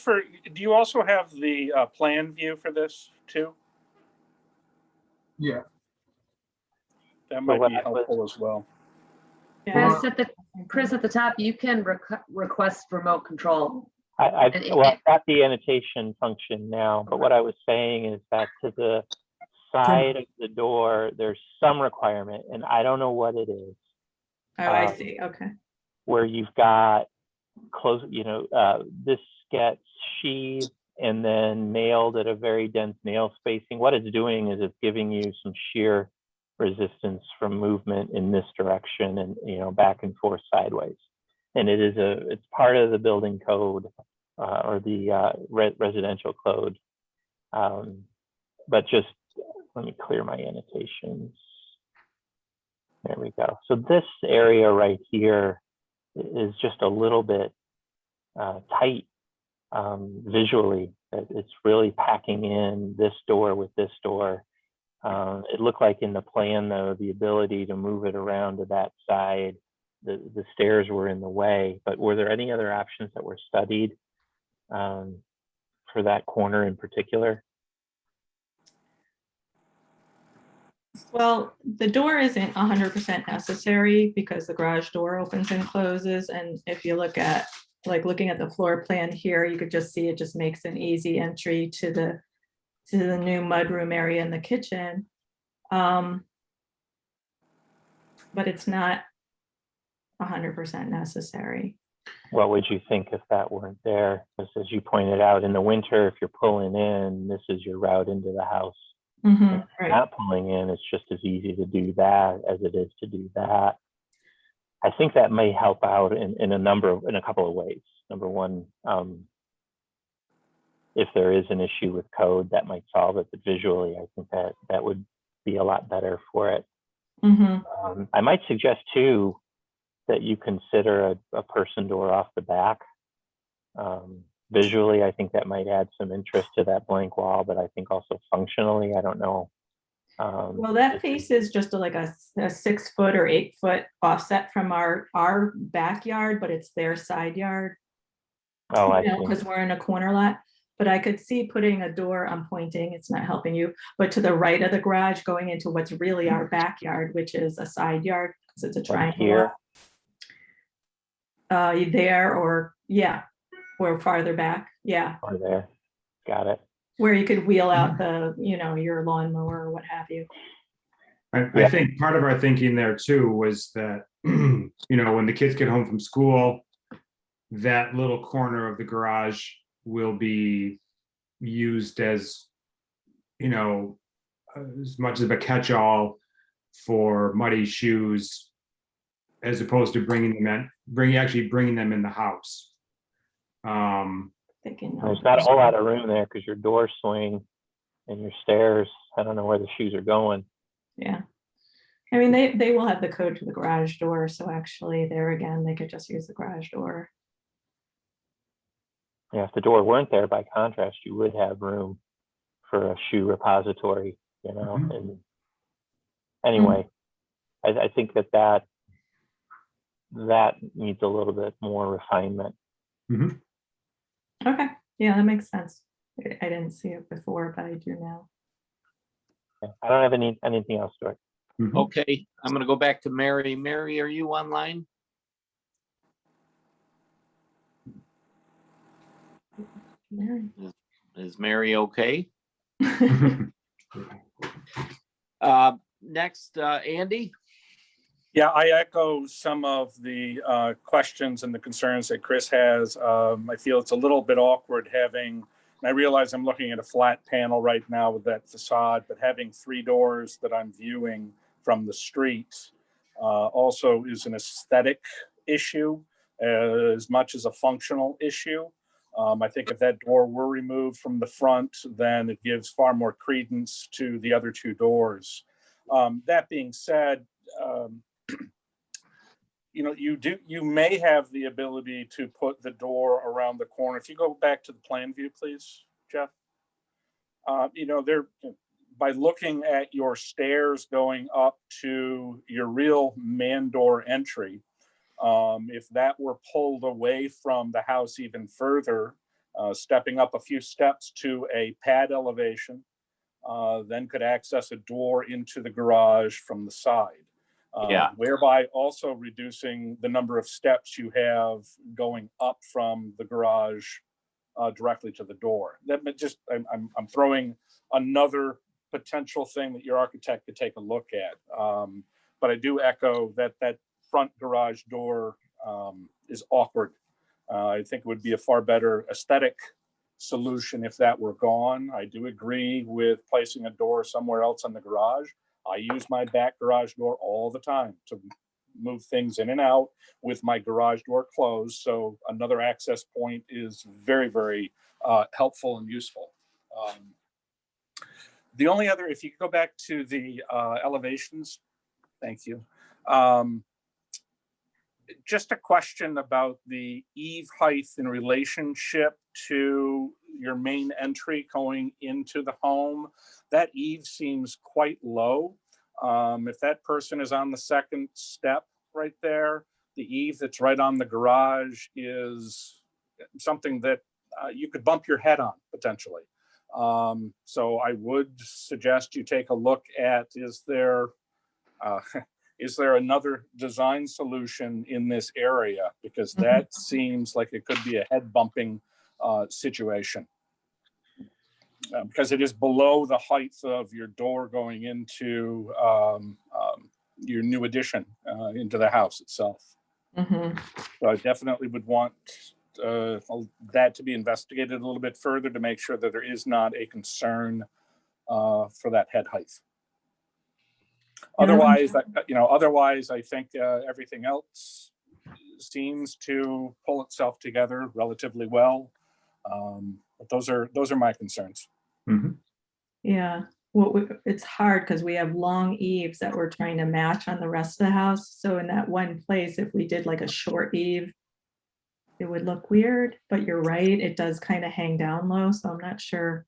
you also have the plan view for this too? Yeah. That might be helpful as well. Chris, at the top, you can request remote control. I've got the annotation function now, but what I was saying is that to the side of the door, there's some requirement, and I don't know what it is. Oh, I see. Okay. Where you've got this gets sheathed and then nailed at a very dense nail spacing. What it's doing is it's giving you some shear resistance from movement in this direction and back and forth sideways. And it's part of the building code or the residential code. But just let me clear my annotations. There we go. So this area right here is just a little bit tight visually. It's really packing in this door with this door. It looked like in the plan, though, the ability to move it around to that side, the stairs were in the way. But were there any other options that were studied for that corner in particular? Well, the door isn't 100% necessary because the garage door opens and closes. And if you look at, like looking at the floor plan here, you could just see it just makes an easy entry to the new mudroom area in the kitchen. But it's not 100% necessary. What would you think if that weren't there? Because as you pointed out, in the winter, if you're pulling in, this is your route into the house. Mhm, If you're right. not pulling in, it's just as easy to do that as it is to do that. I think that may help out in a couple of ways. Number one, if there is an issue with code, that might solve it. But visually, I think that would be a lot better for it. Mhm. I might suggest too that you consider a person door off the back. Visually, I think that might add some interest to that blank wall, but I think also functionally, I don't know. Well, that face is just like a 6 foot or 8 foot offset from our backyard, but it's their side yard. Oh, I see. Because we're in a corner lot. But I could see putting a door, I'm pointing, it's not helping you, but to the right of the garage going into what's really our backyard, which is a side yard, because it's a triangle. Here? There or, yeah, or farther back, yeah. Or there. Got it. Where you could wheel out the, your lawnmower or what have you. I think part of our thinking there too was that, when the kids get home from school, that little corner of the garage will be used as, as much of a catch-all for muddy shoes, as opposed to bringing them in the house. There's not a whole lot of room there because your door swing and your stairs, I don't know where the shoes are going. Yeah. I mean, they will have the code to the garage door. So actually there again, they could just use the garage door. Yeah, if the door weren't there, by contrast, you would have room for a shoe repository, And anyway, I think that needs a little bit more refinement. Okay. Yeah, that makes sense. I didn't see it before, but I do now. I don't have anything else, Stuart. Okay, I'm going to go back to Mary. Mary, are you online? Mary. Is Mary okay? Next, Andy. Yeah, I echo some of the questions and the concerns that Chris has. I feel it's a little bit awkward having, and I realize I'm looking at a flat panel right now with that facade, but having 3 doors that I'm viewing from the street also is an aesthetic issue as much as a functional issue. I think if that door were removed from the front, then it gives far more credence to the other 2 doors. That being said, you may have the ability to put the door around the corner. If you go back to the plan view, please, Jeff. By looking at your stairs going up to your real man door entry, if that were pulled away from the house even further, stepping up a few steps to a pad elevation, then could access a door into the garage from the side. Whereby also reducing the number of steps you have going up from the garage directly to the door. I'm throwing another potential thing that your architect could take a look at. But I do echo that front garage door is awkward. I think it would be a far better aesthetic solution if that were gone. I do agree with placing a door somewhere else in the garage. I use my back garage door all the time to move things in and out with my garage door closed. So another access point is very, very helpful and useful. The only other, if you could go back to the elevations, thank you. Just a question about the eave height in relationship to your main entry going into the home. That eave seems quite low. If that person is on the second step right there, the eave that's right on the garage is something that you could bump your head on potentially. So I would suggest you take a look at, is there another design solution in this area? Because that seems like it could be a head bumping situation. Because it is below the height of your door going into your new addition into the house itself. So I definitely would want that to be investigated a little bit further to make sure that there is not a concern for that head height. Otherwise, otherwise, I think everything else seems to pull itself together relatively well. But those are my concerns. Yeah, well, it's hard because we have long eaves that we're trying to match on the rest of the house. So in that one place, if we did like a short eave, it would look weird, but you're right, it does kind of hang down low, so I'm not sure.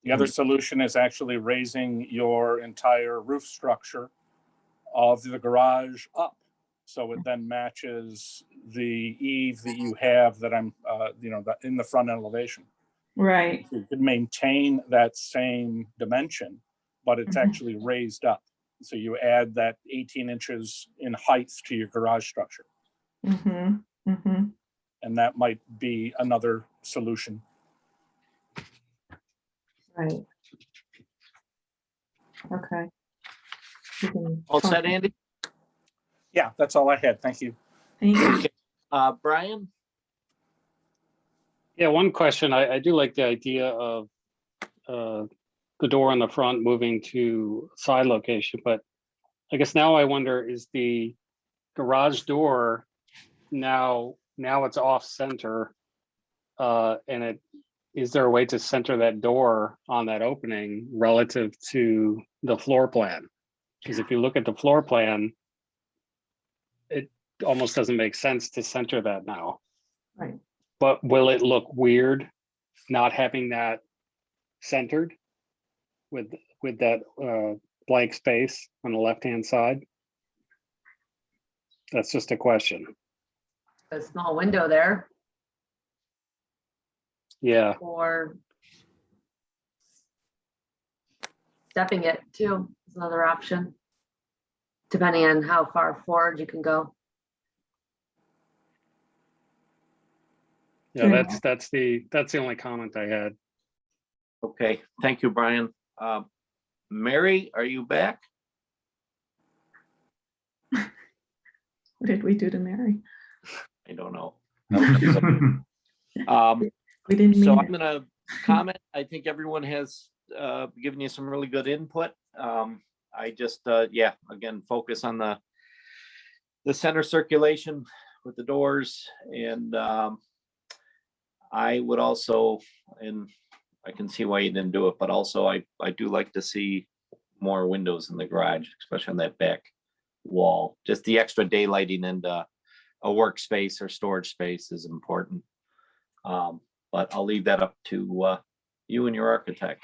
The other solution is actually raising your entire roof structure of the garage up, so it then matches the eave that you have that I'm, in the front elevation. Right. You could maintain that same dimension, but it's actually raised up. So you add that 18 inches in height to your garage structure. And that might be another solution. Right. Okay. All set, Andy? Yeah, that's all I had. Thank you. Thank you. Okay. Brian? Yeah, one question. I do like the idea of the door in the front moving to side location, but I guess now I wonder, is the garage door now it's off center, and is there a way to center that door on that opening relative to the floor plan? Because if you look at the floor plan, it almost doesn't make sense to center that now. Right. But will it look weird not having that centered with that blank space on the left-hand side? That's just a question. A small window there, Yeah. or stepping it too is another option, depending on how far forward you can go. Yeah, that's the only comment I had. Okay, thank you, Brian. Mary, are you back? What did we do to Mary? I don't know. We didn't So mean I'm it. gonna comment. I think everyone has given you some really good input. I just, again, focus on the center circulation with the doors, and I would also, and I can see why you didn't do it, but also I do like to see more windows in the garage, especially on that back wall. Just the extra daylighting into a workspace or storage space is important. But I'll leave that up to you and your architect.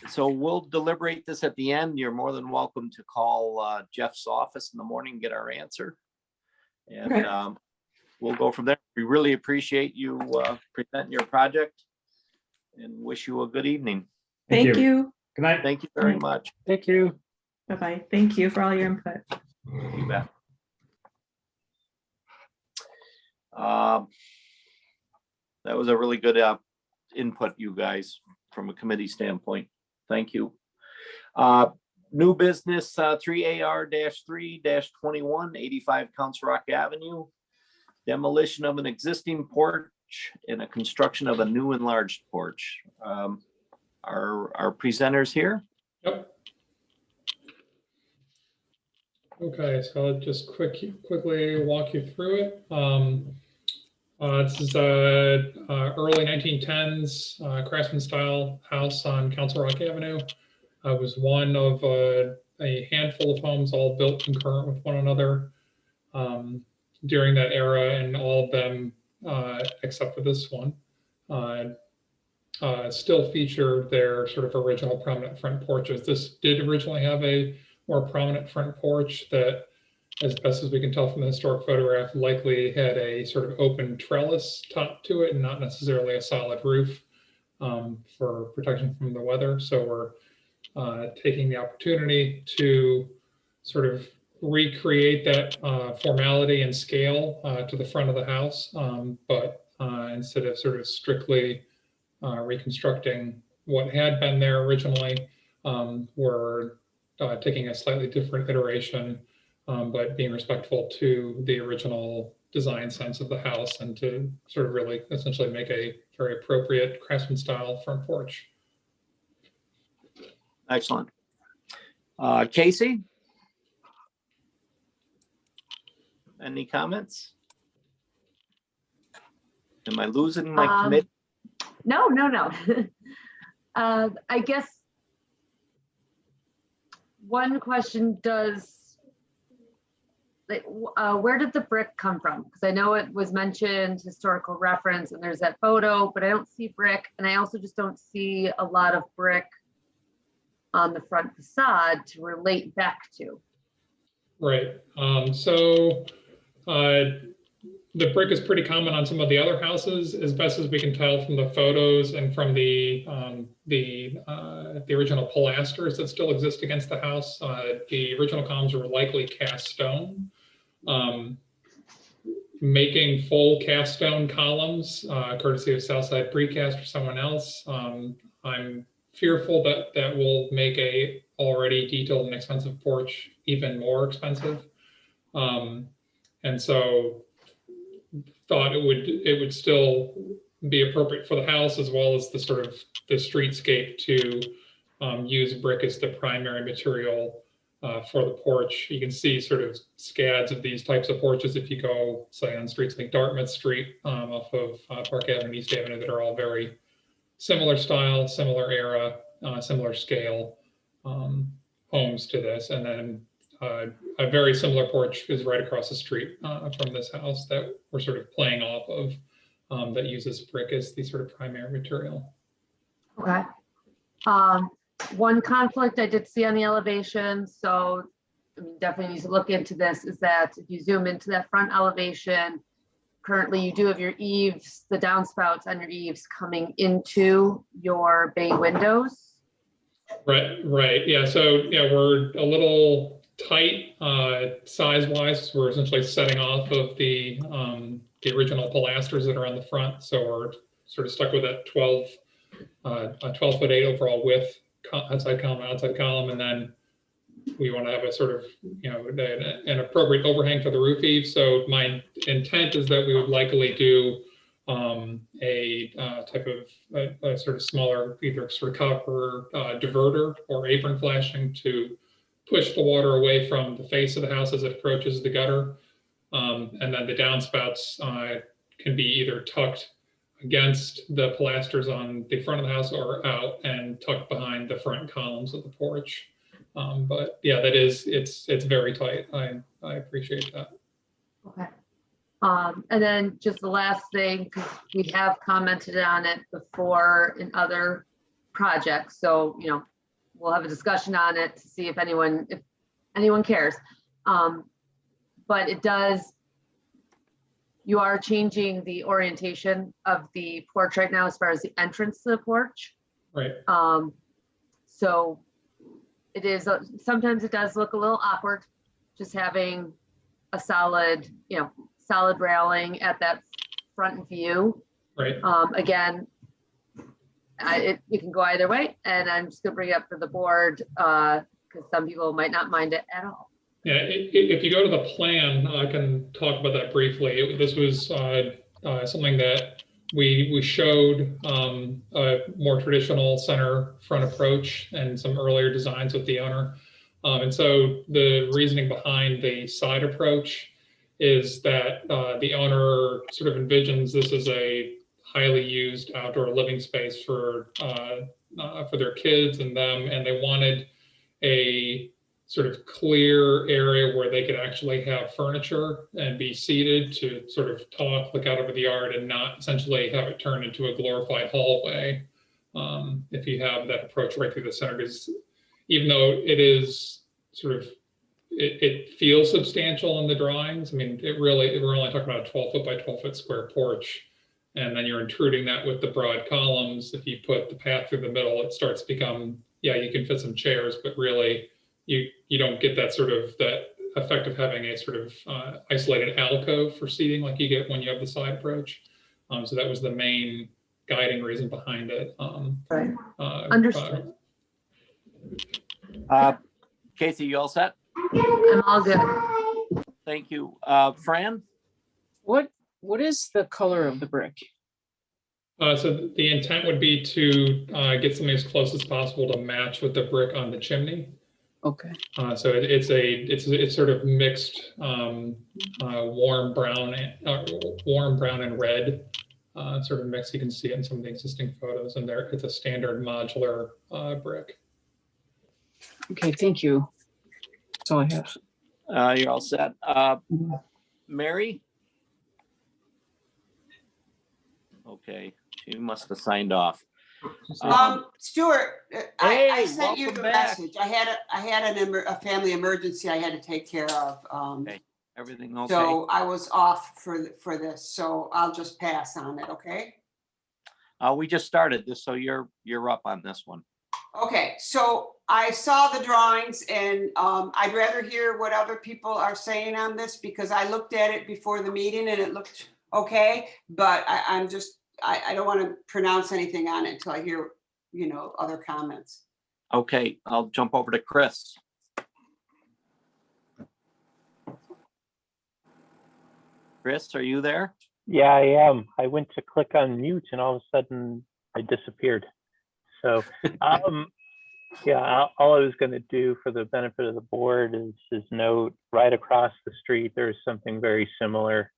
So we'll deliberate this at the end. You're more than welcome to call Jeff's office in the morning and get our answer. And we'll go from there. We really appreciate you presenting your project and wish you a good evening. Thank you. Good night. Thank you very much. Thank you. Bye-bye. Thank you for all your input. You bet. That was a really good input, you guys, from a committee standpoint. Thank you. New business 3AR-3-21, 85 Council Rock Avenue. Demolition of an existing porch and a construction of a new enlarged porch. Our presenters here. Yep. Okay, so I'll just quickly walk you through it. This is a early 1910s craftsman style house on Council Rock Avenue. It was one of a handful of homes all built concurrent with one another during that era, and all of them, except for this one, still feature their sort of original prominent front porches. This did originally have a more prominent front porch that as best as we can tell from the historic photograph, likely had a sort of open trellis top to it and not necessarily a solid roof for protection from the weather. So we're taking the opportunity to sort of recreate that formality and scale to the front of the house, but instead of sort of strictly reconstructing what had been there originally, we're taking a slightly different iteration, but being respectful to the original design sense of the house and to sort of really essentially make a very appropriate craftsman style front porch. Excellent. Casey? Any comments? Am I losing my commit? No. I guess one question where did the brick come from? Because I know it was mentioned historical reference and there's that photo, but I don't see brick. And I also just don't see a lot of brick on the front facade to relate back to. Right. So the brick is pretty common on some of the other houses, as best as we can tell from the photos and from the original pilasters that still exist against the house. The original columns were likely cast stone. Making full cast stone columns, courtesy of Southside Precast or someone else, I'm fearful that that will make a already detailed and expensive porch even more expensive. And so thought it would still be appropriate for the house as well as the sort of the streetscape to use brick as the primary material for the porch. You can see sort of scads of these types of porches if you go, say, on streets like Dartmouth Street off of Park Avenue, East Avenue, that are all very similar style, similar era, similar scale homes to this. And then a very similar porch is right across the street from this house that we're sort of playing off of that uses brick as the sort of primary material. Okay. One conflict I did see on the elevation, so I mean, definitely need to look into this, is that if you zoom into that front elevation, currently you do have your eaves, the downspouts on your eaves coming into your bay windows. Right. Yeah. So yeah, we're a little tight size-wise. We're essentially setting off of the original pilasters that are on the front. So we're sort of stuck with that 12'8" overall width, outside column, and then we want to have a sort of, an appropriate overhang for the roof eave. So my intent is that we would likely do a type of a sort of smaller, either sort of copper diverter or apron flashing to push the water away from the face of the house as it approaches the gutter. And then the downspouts can be either tucked against the pilasters on the front of the house or out and tucked behind the front columns of the porch. But yeah, it's very tight. I appreciate that. Okay. And then just the last thing, because we have commented on it before in other projects. So, we'll have a discussion on it to see if anyone cares. But you are changing the orientation of the porch right now as far as the entrance to the porch. Right. So it is, sometimes it does look a little awkward just having a solid railing at that front view. Right. Again, it can go either way, and I'm just gonna bring it up for the board because some people might not mind it at all. Yeah, if you go to the plan, I can talk about that briefly. This was something that we showed a more traditional center front approach and some earlier designs with the owner. And so the reasoning behind the side approach is that the owner sort of envisions this as a highly used outdoor living space for their kids and them, and they wanted a sort of clear area where they could actually have furniture and be seated to sort of talk, look out over the yard, and not essentially have it turn into a glorified hallway if you have that approach right through the center. Because even though it is sort of it feels substantial in the drawings. I mean, we're only talking about a 12-foot by 12-foot square porch. And then you're intruding that with the broad columns. If you put the path through the middle, it starts to become, yeah, you can fit some chairs, but really you don't get that sort of that effect of having a sort of isolated alcove for seating like you get when you have the side approach. So that was the main guiding reason behind it. Understood. Casey, you all set? I'm all good. Thank you. Fran? What is the color of the brick? So the intent would be to get something as close as possible to match with the brick on the chimney. Okay. So it's sort of mixed warm brown and red sort of mix. You can see it in some of the existing photos, and it's a standard modular brick. Okay, thank you. That's all I have. You're all set. Mary? Okay, she must have signed off. Stuart, Hey, I sent you welcome the back. message. I had a family emergency I had to take care of. Okay, everything okay? So I was off for this, so I'll just pass on it, okay? We just started this, so you're up on this one. Okay, so I saw the drawings and I'd rather hear what other people are saying on this because I looked at it before the meeting and it looked okay, but I don't want to pronounce anything on it until I hear, other comments. Okay, I'll jump over to Chris. Chris, are you there? Yeah, I am. I went to click on mute and all of a sudden I disappeared. So, yeah, all I was going to do for the benefit of the board is note right across the street, there's something very similar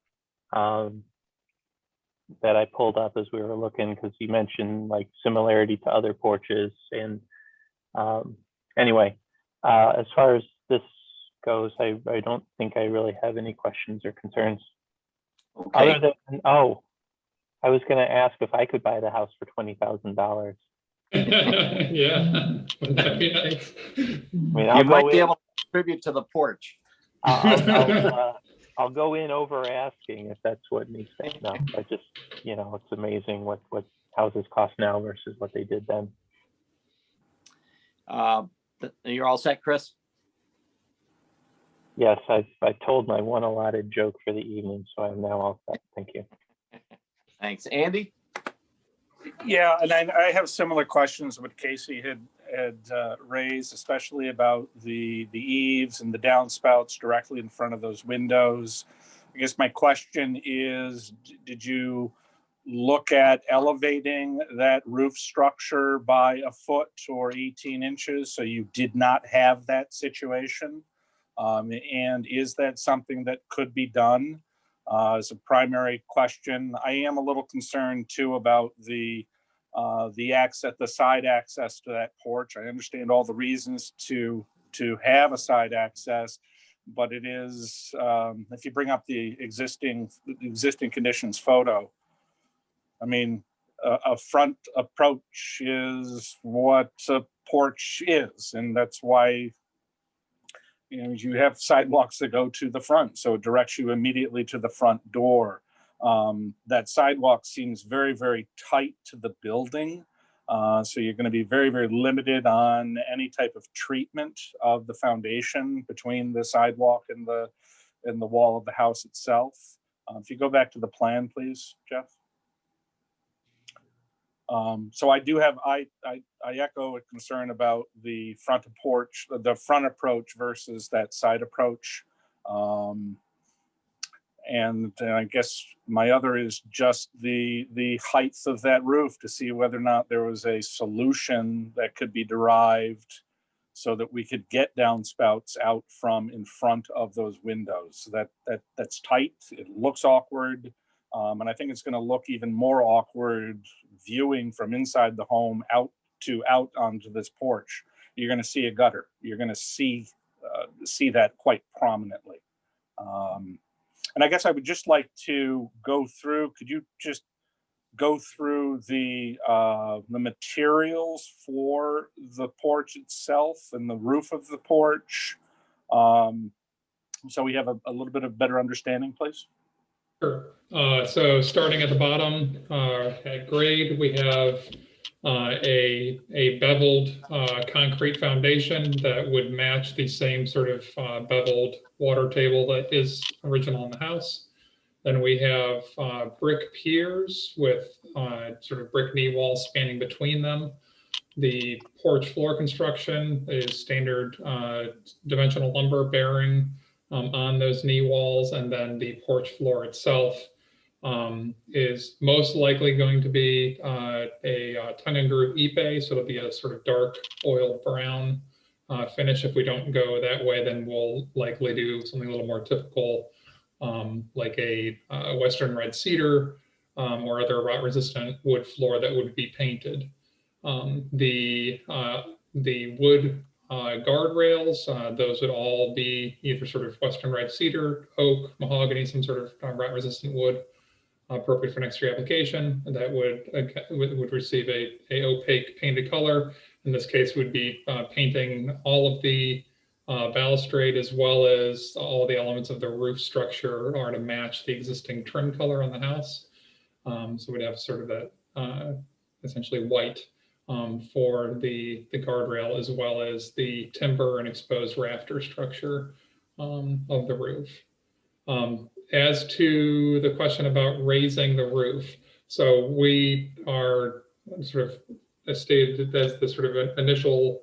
that I pulled up as we were looking because you mentioned like similarity to other porches. And anyway, as far as this goes, I don't think I really have any questions or concerns. Okay. Other than, I was going to ask if I could buy the house for $20,000. Yeah, wouldn't that be nice? I mean, You might be able to contribute to the porch. I'll go in over asking if that's what needs to be. No, I just, it's amazing what houses cost now versus what they did then. You're all set, Chris? Yes, I told my one allotted joke for the evening, so I'm now all set. Thank you. Thanks. Andy? Yeah, and I have similar questions what Casey had raised, especially about the eaves and the downspouts directly in front of those windows. I guess my question is, did you look at elevating that roof structure by a foot or 18 inches so you did not have that situation? And is that something that could be done? As a primary question. I am a little concerned too about the side access to that porch. I understand all the reasons to have a side access, but it is if you bring up the existing conditions photo, I mean, a front approach is what a porch is, and that's why you have sidewalks that go to the front, so it directs you immediately to the front door. That sidewalk seems very, very tight to the building. So you're going to be very, very limited on any type of treatment of the foundation between the sidewalk and the wall of the house itself. If you go back to the plan, please, Jeff. So I do have, I echo a concern about the front approach versus that side approach. And I guess my other is just the height of that roof to see whether or not there was a solution that could be derived so that we could get downspouts out from in front of those windows. So that's tight, it looks awkward. And I think it's going to look even more awkward viewing from inside the home out onto this porch. You're going to see a gutter. You're going to see that quite prominently. And I guess I would just like to go through. Could you just go through the materials for the porch itself and the roof of the porch? So we have a little bit of better understanding, please. Sure. So starting at the bottom, at grade, we have a beveled concrete foundation that would match the same sort of beveled water table that is original in the house. Then we have brick piers with sort of brick knee walls spanning between them. The porch floor construction is standard dimensional lumber bearing on those knee walls, and then the porch floor itself is most likely going to be a tongue and groove Ipe, so it'll be a sort of dark oil brown finish. If we don't go that way, then we'll likely do something a little more typical, like a Western red cedar or other rot resistant wood floor that would be painted. The wood guardrails, those would all be either sort of Western red cedar, oak, mahogany, some sort of rot resistant wood appropriate for an exterior application that would receive a opaque painted color. In this case, would be painting all of the balustrade as well as all the elements of the roof structure are to match the existing trim color on the house. So we'd have sort of that essentially white for the guardrail as well as the timber and exposed rafter structure of the roof. As to the question about raising the roof, so we are sort of stated as the sort of initial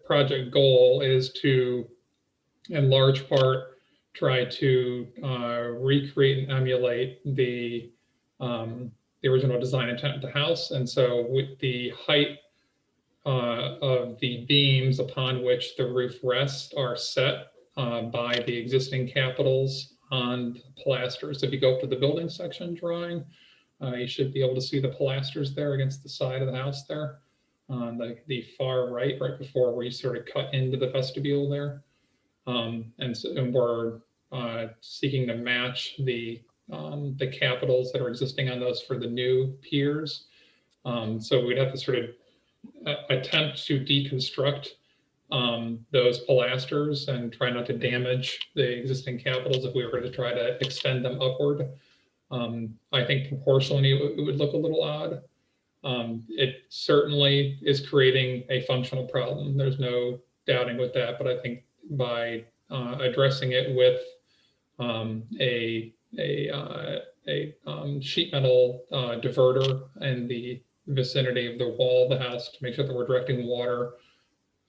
project goal is to, in large part, try to recreate and emulate the original design intent of the house. And so with the height of the beams upon which the roof rests are set by the existing capitals on the pilasters. If you go up to the building section drawing, you should be able to see the pilasters there against the side of the house there on the far right before where you sort of cut into the vestibule there. And we're seeking to match the capitals that are existing on those for the new piers. So we'd have to sort of attempt to deconstruct those pilasters and try not to damage the existing capitals if we were to try to extend them upward. I think proportionally it would look a little odd. It certainly is creating a functional problem. There's no doubting with that, but I think by addressing it with a sheet metal diverter in the vicinity of the wall of the house to make sure that we're directing water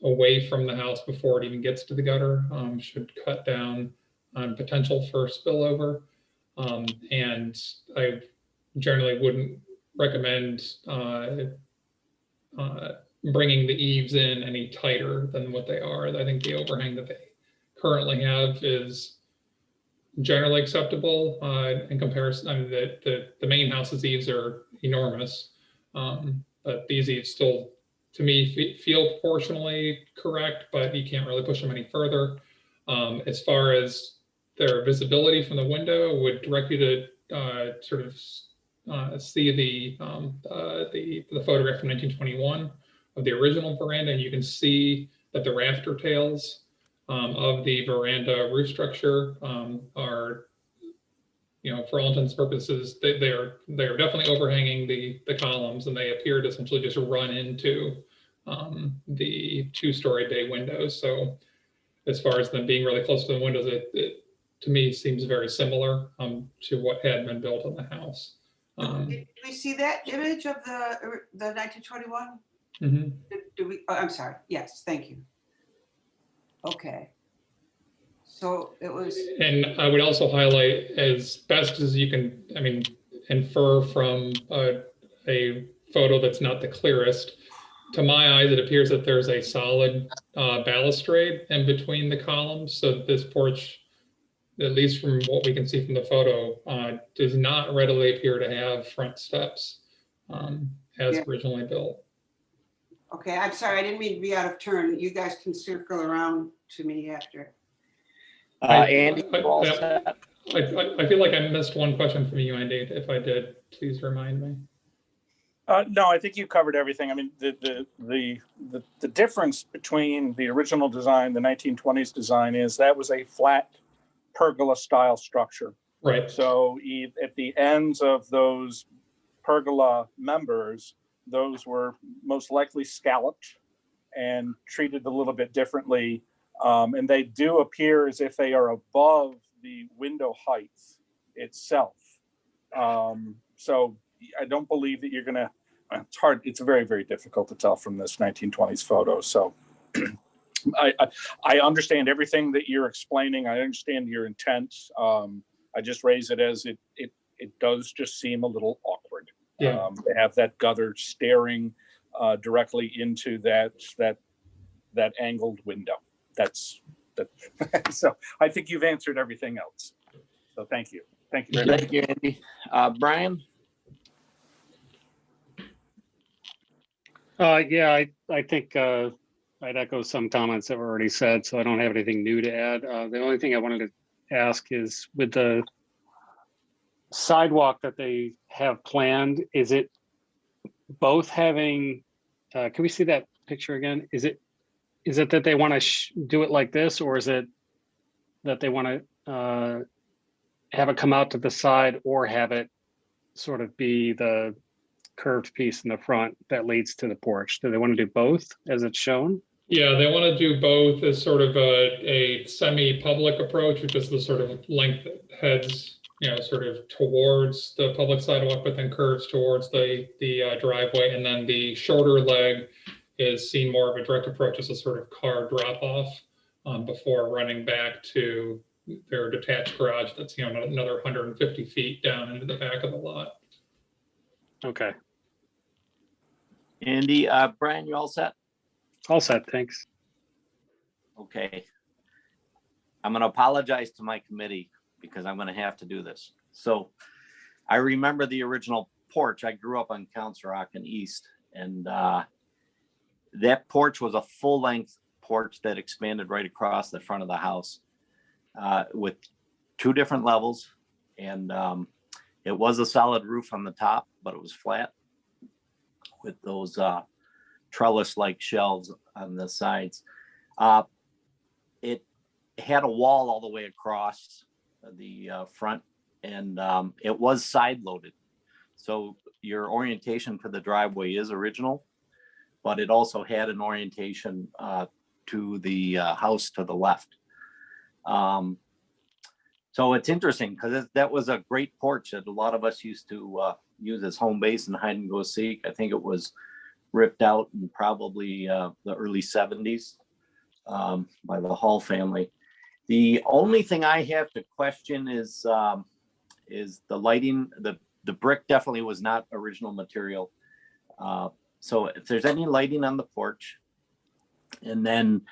away from the house before it even gets to the gutter should cut down on potential for spillover. And I generally wouldn't recommend bringing the eaves in any tighter than what they are. I think the overhang that they currently have is generally acceptable in comparison. I mean, the main house's eaves are enormous, but these eaves still, to me, feel proportionally correct, but you can't really push them any further. As far as their visibility from the window, would direct you to sort of see the photograph from 1921 of the original veranda, and you can see that the rafter tails of the veranda roof structure are, for all intents and purposes, they are definitely overhanging the columns, and they appear to essentially just run into the two-story bay windows. So as far as them being really close to the windows, it to me seems very similar to what had been built in the house. Did we see that image of the 1921? Mm-hmm. Do we? Oh, I'm sorry. Yes, thank you. Okay. So it was. And I would also highlight, as best as you can, I mean, infer from a photo that's not the clearest, to my eyes, it appears that there's a solid balustrade in between the columns. So this porch, at least from what we can see from the photo, does not readily appear to have front steps as originally built. Okay, I'm sorry, I didn't mean to be out of turn. You guys can circle around to me after. Andy, I feel like I missed one question from you, Andy. If I did, please remind me. No, I think you covered everything. I mean, the difference between the original design, the 1920s design, is that was a flat pergola style structure. Right. So at the ends of those pergola members, those were most likely scalloped and treated a little bit differently. And they do appear as if they are above the window height itself. So I don't believe that you're gonna, it's hard, it's very, very difficult to tell from this 1920s photo. So I understand everything that you're explaining. I understand your intent. I just raise it as it does just seem a little awkward. Yeah. To have that gutter staring directly into that angled window. That's that. So I think you've answered everything else. So thank you. Thank you very much. Thank you, Andy. Brian? Yeah, I think I'd echo some comments that were already said, so I don't have anything new to add. The only thing I wanted to ask is with the sidewalk that they have planned, is it both having, can we see that picture again? Is it that they want to do it like this, or is it that they want to have it come out to the side, or have it sort of be the curved piece in the front that leads to the porch? Do they want to do both as it's shown? Yeah, they want to do both as sort of a semi-public approach, which is the sort of length that heads, sort of towards the public sidewalk, but then curves towards the driveway. And then the shorter leg is seen more of a direct approach as a sort of car drop-off before running back to their detached garage that's, another 150 feet down into the back of the lot. Okay. Andy, Brian, you all set? All set, thanks. Okay. I'm going to apologize to my committee because I'm going to have to do this. So I remember the original porch. I grew up on Council Rock and East, and that porch was a full-length porch that expanded right across the front of the house with 2 different levels. And it was a solid roof on the top, but it was flat with those trellis-like shelves on the sides. It had a wall all the way across the front, and it was side-loaded. So your orientation for the driveway is original, but it also had an orientation to the house to the left. So it's interesting because that was a great porch that a lot of us used to use as home base and hide and go seek. I think it was ripped out in probably the early 70s by the Hall family. The only thing I have to question is the lighting. The brick definitely was not original material. So if there's any lighting on the porch, and then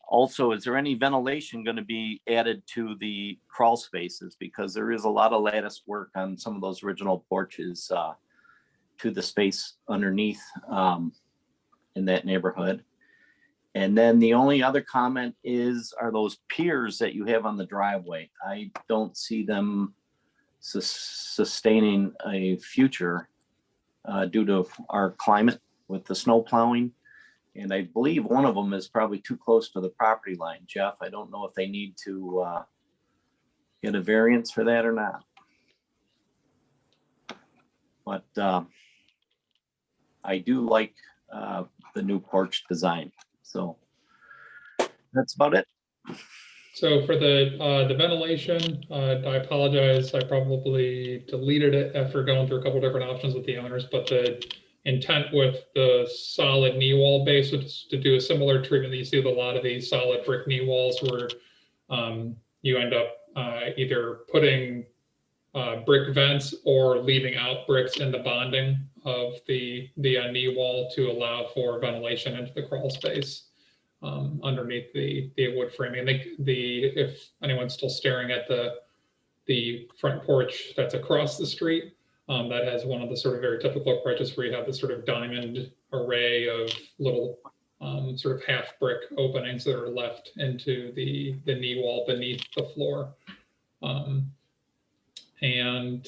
also, is there any ventilation going to be added to the crawl spaces? Because there is a lot of lattice work on some of those original porches to the space underneath in that neighborhood. And then the only other comment are those piers that you have on the driveway. I don't see them sustaining a future due to our climate with the snow plowing. And I believe one of them is probably too close to the property line. Jeff, I don't know if they need to get a variance for that or not. But I do like the new porch design. So that's about it. So for the ventilation, I apologize. I probably deleted it after going through a couple different options with the owners, but the intent with the solid knee wall base was to do a similar treatment that you see with a lot of these solid brick knee walls, where you end up either putting brick vents or leaving out bricks in the bonding of the knee wall to allow for ventilation into the crawl space underneath the wood framing. I think if anyone's still staring at the front porch that's across the street, that has one of the sort of very typical approaches where you have this sort of diamond array of little sort of half brick openings that are left into the knee wall beneath the floor. And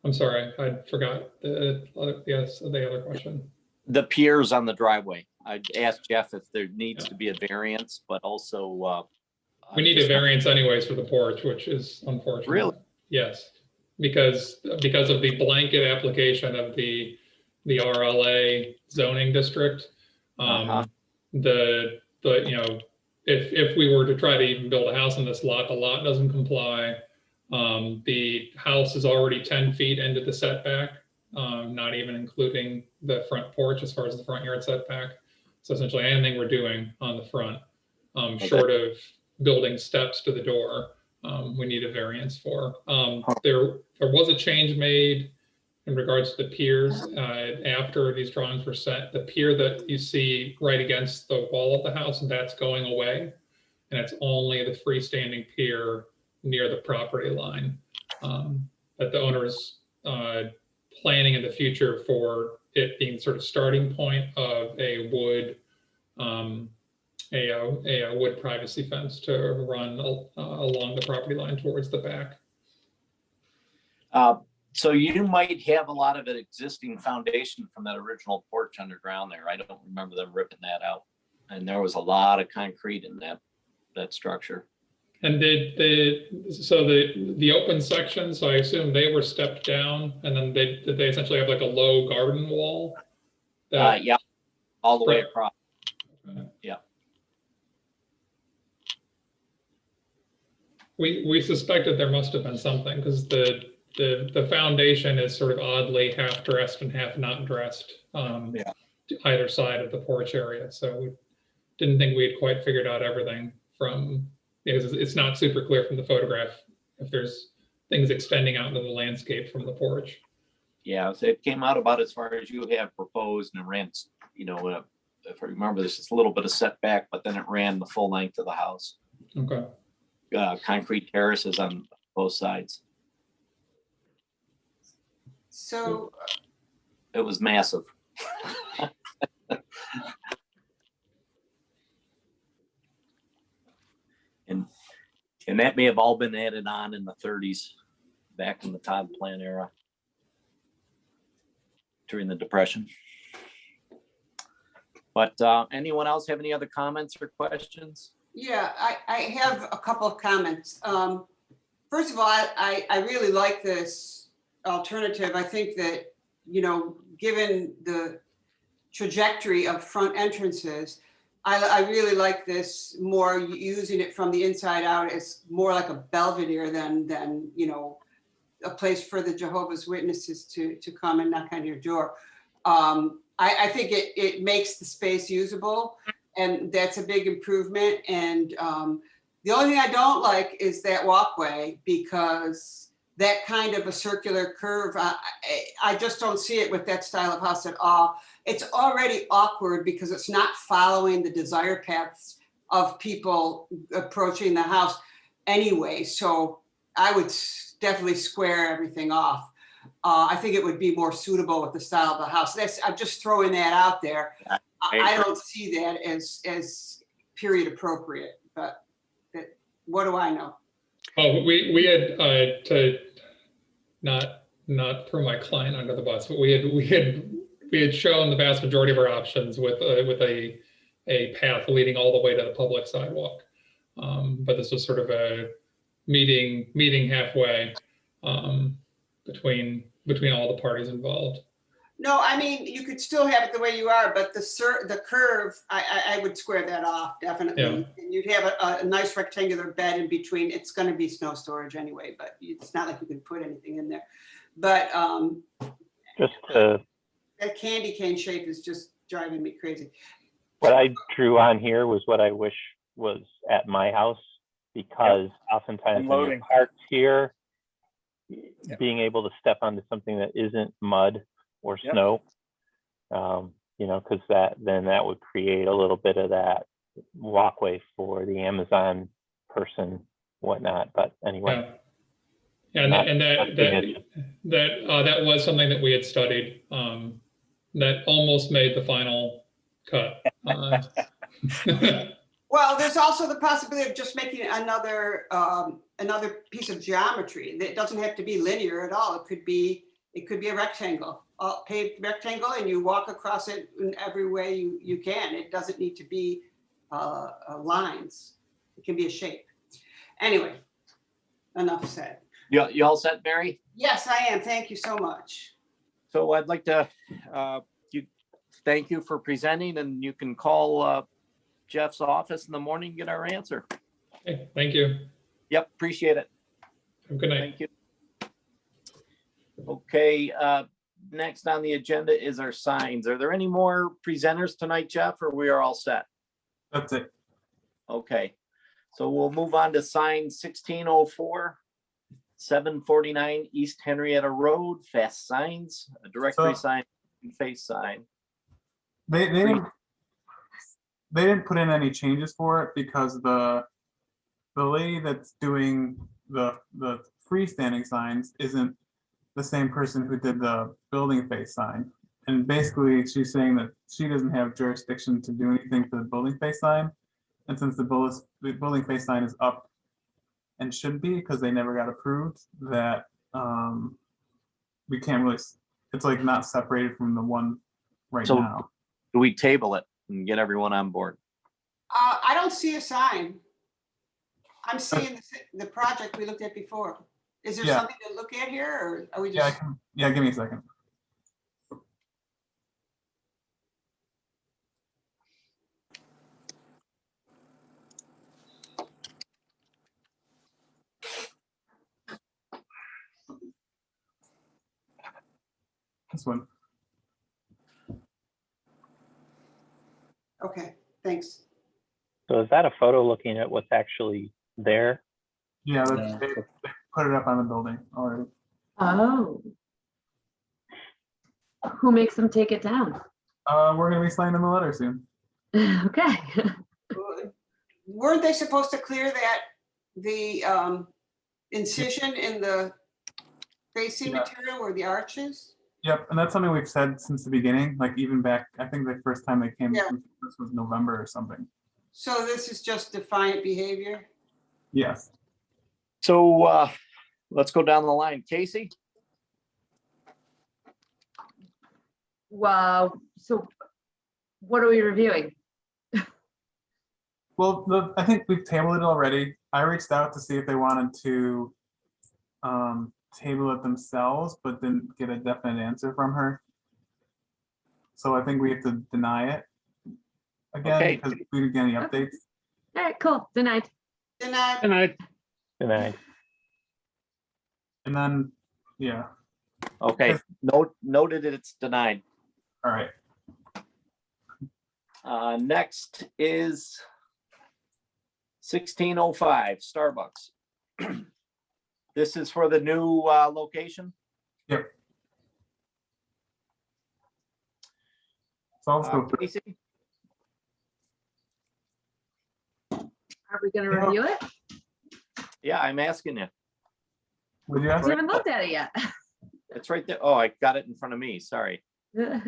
I'm sorry, I forgot the other question. The piers on the driveway. I asked Jeff if there needs to be a variance, but also. We need a variance anyways for the porch, which is unfortunate. Really? Yes, because of the blanket application of the RLA zoning district. The if we were to try to even build a house on this lot, the lot doesn't comply. The house is already 10 feet into the setback, not even including the front porch as far as the front yard setback. So essentially anything we're doing on the front, short of building steps to the door, we need a variance for. There was a change made in regards to the piers after these drawings were set. The pier that you see right against the wall of the house, that's going away. And it's only the freestanding pier near the property line that the owner is planning in the future for it being sort of starting point of a wood wood privacy fence to run along the property line towards the back. So you might have a lot of an existing foundation from that original porch underground there. I don't remember them ripping that out. And there was a lot of concrete in that structure. And so the open sections, I assume they were stepped down, and then they essentially have like a low garden wall? Yeah, all the way across. Yeah. We suspected there must have been something because the foundation is sort of oddly half dressed and half not dressed either side of the porch area. So we didn't think we had quite figured out everything from, because it's not super clear from the photograph if there's things extending out into the landscape from the porch. Yeah, so it came out about as far as you have proposed, and it ran, if I remember, there's just a little bit of setback, but then it ran the full length of the house. Okay. Concrete terraces on both sides. So it was massive. And that may have all been added on in the 30s, back in the Todd Plan era, during the Depression. But anyone else have any other comments or questions? yeah, I have a couple of comments. First of all, I really like this alternative. I think that, given the trajectory of front entrances, I really like this more, using it from the inside out as more like a belvedere than a place for the Jehovah's Witnesses to come and knock on your door. I think it makes the space usable, and that's a big improvement. And the only thing I don't like is that walkway, because that kind of a circular curve, I just don't see it with that style of house at all. It's already awkward because it's not following the desire paths of people approaching the house anyway. So I would definitely square everything off. I think it would be more suitable with the style of the house. I'm just throwing that out there. I don't see that as period appropriate, but what do I know? Oh, we had to not throw my client under the bus, but we had shown the vast majority of our options with a path leading all the way to the public sidewalk. But this was sort of a meeting halfway between all the parties involved. No, I mean, you could still have it the way you are, but the curve, I would square that off, definitely. Yeah. And you'd have a nice rectangular bed in between. It's going to be snow storage anyway, but it's not like you can put anything in there. But that candy cane shape is just driving me crazy. What I drew on here was what I wish was at my house, because oftentimes when you're parked here, being able to step onto something that isn't mud or snow, because that would create a little bit of that walkway for the Amazon person, whatnot. But anyway. Yeah. And that was something that we had studied, that almost made the final cut. Well, there's also the possibility of just making another piece of geometry that doesn't have to be linear at all. It could be It could be a rectangle, a paved rectangle, and you walk across it in every way you can. It doesn't need to be lines. It can be a shape. Anyway, enough said. You all set, Mary? Yes, I am. Thank you so much. So I'd like to thank you for presenting, and you can call Jeff's office in the morning and get our answer. Okay, thank you. Yep, appreciate it. Have a good night. Thank you. Okay, next on the agenda is our signs. Are there any more presenters tonight, Jeff, or we are all set? That's it. Okay, so we'll move on to sign 1604, 749 East Henrietta Road, fast signs, a directory sign, and face sign. They didn't put in any changes for it because the lady that's doing the freestanding signs isn't the same person who did the building face sign. And basically she's saying that she doesn't have jurisdiction to do anything to the building face sign. And since the building face sign is up and should be, because they never got approved, that we can't really, it's like not separated from the one right So now. do we table it and get everyone on board? I don't see a sign. I'm seeing the project we looked at before. Is there something to look at here, or are we just? Yeah, give me a second. This one. Okay, thanks. So is that a photo looking at what's actually there? Yeah, they put it up on the building already. Oh. Who makes them take it down? We're gonna be signing them a letter soon. Okay. Weren't they supposed to clear the incision in the facing material or the arches? Yep, and that's something we've said since the beginning, like even back, I think the first time they came, this was November or something. So this is just defiant behavior? Yes. So let's go down the line. Casey? Wow. So what are we reviewing? Well, I think we've tabled it already. I reached out to see if they wanted to table it themselves, but didn't get a definite answer from her. So I think we have to deny it again because we didn't get any updates. All right, cool. Denied. Denied. Denied. Denied. And then, yeah. Okay, noted it's denied. All right. Next is 1605 Starbucks. This is for the new location. Yep. So let's go through. Casey? Are we going to review it? Yeah, I'm asking you. Would you I ask? haven't looked at it yet. It's right there. Oh, I got it in front of me. Sorry. All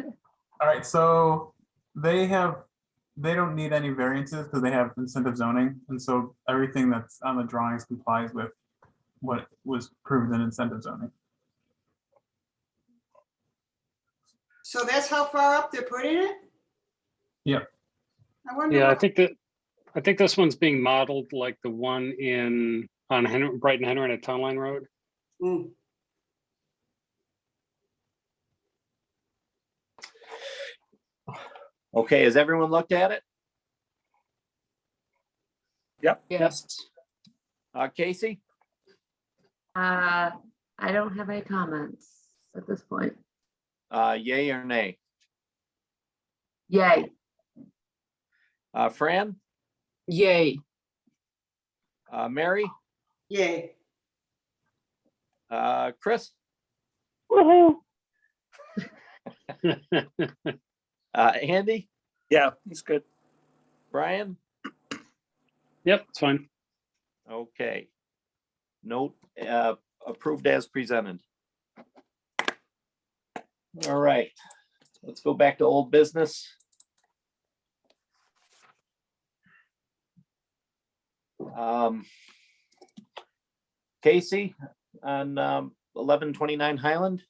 right, so they don't need any variances because they have incentive zoning, and so everything that's on the drawings complies with what was approved in incentive zoning. So that's how far up they're putting it? Yep. I wonder. Yeah, what- I think this one's being modeled like the one on Brighton Henrietta Town Line Road. Mm. Okay, has everyone looked at it? Yep. Yes. Casey? I don't have any comments at this point. Yay or nay? Yay. Fran? Yay. Mary? Yay. Chris? Woohoo! Andy? Yeah, he's good. Brian? Yep, it's fine. Okay. Note approved as presented. All right, let's go back to old business. Casey on 1129 Highland.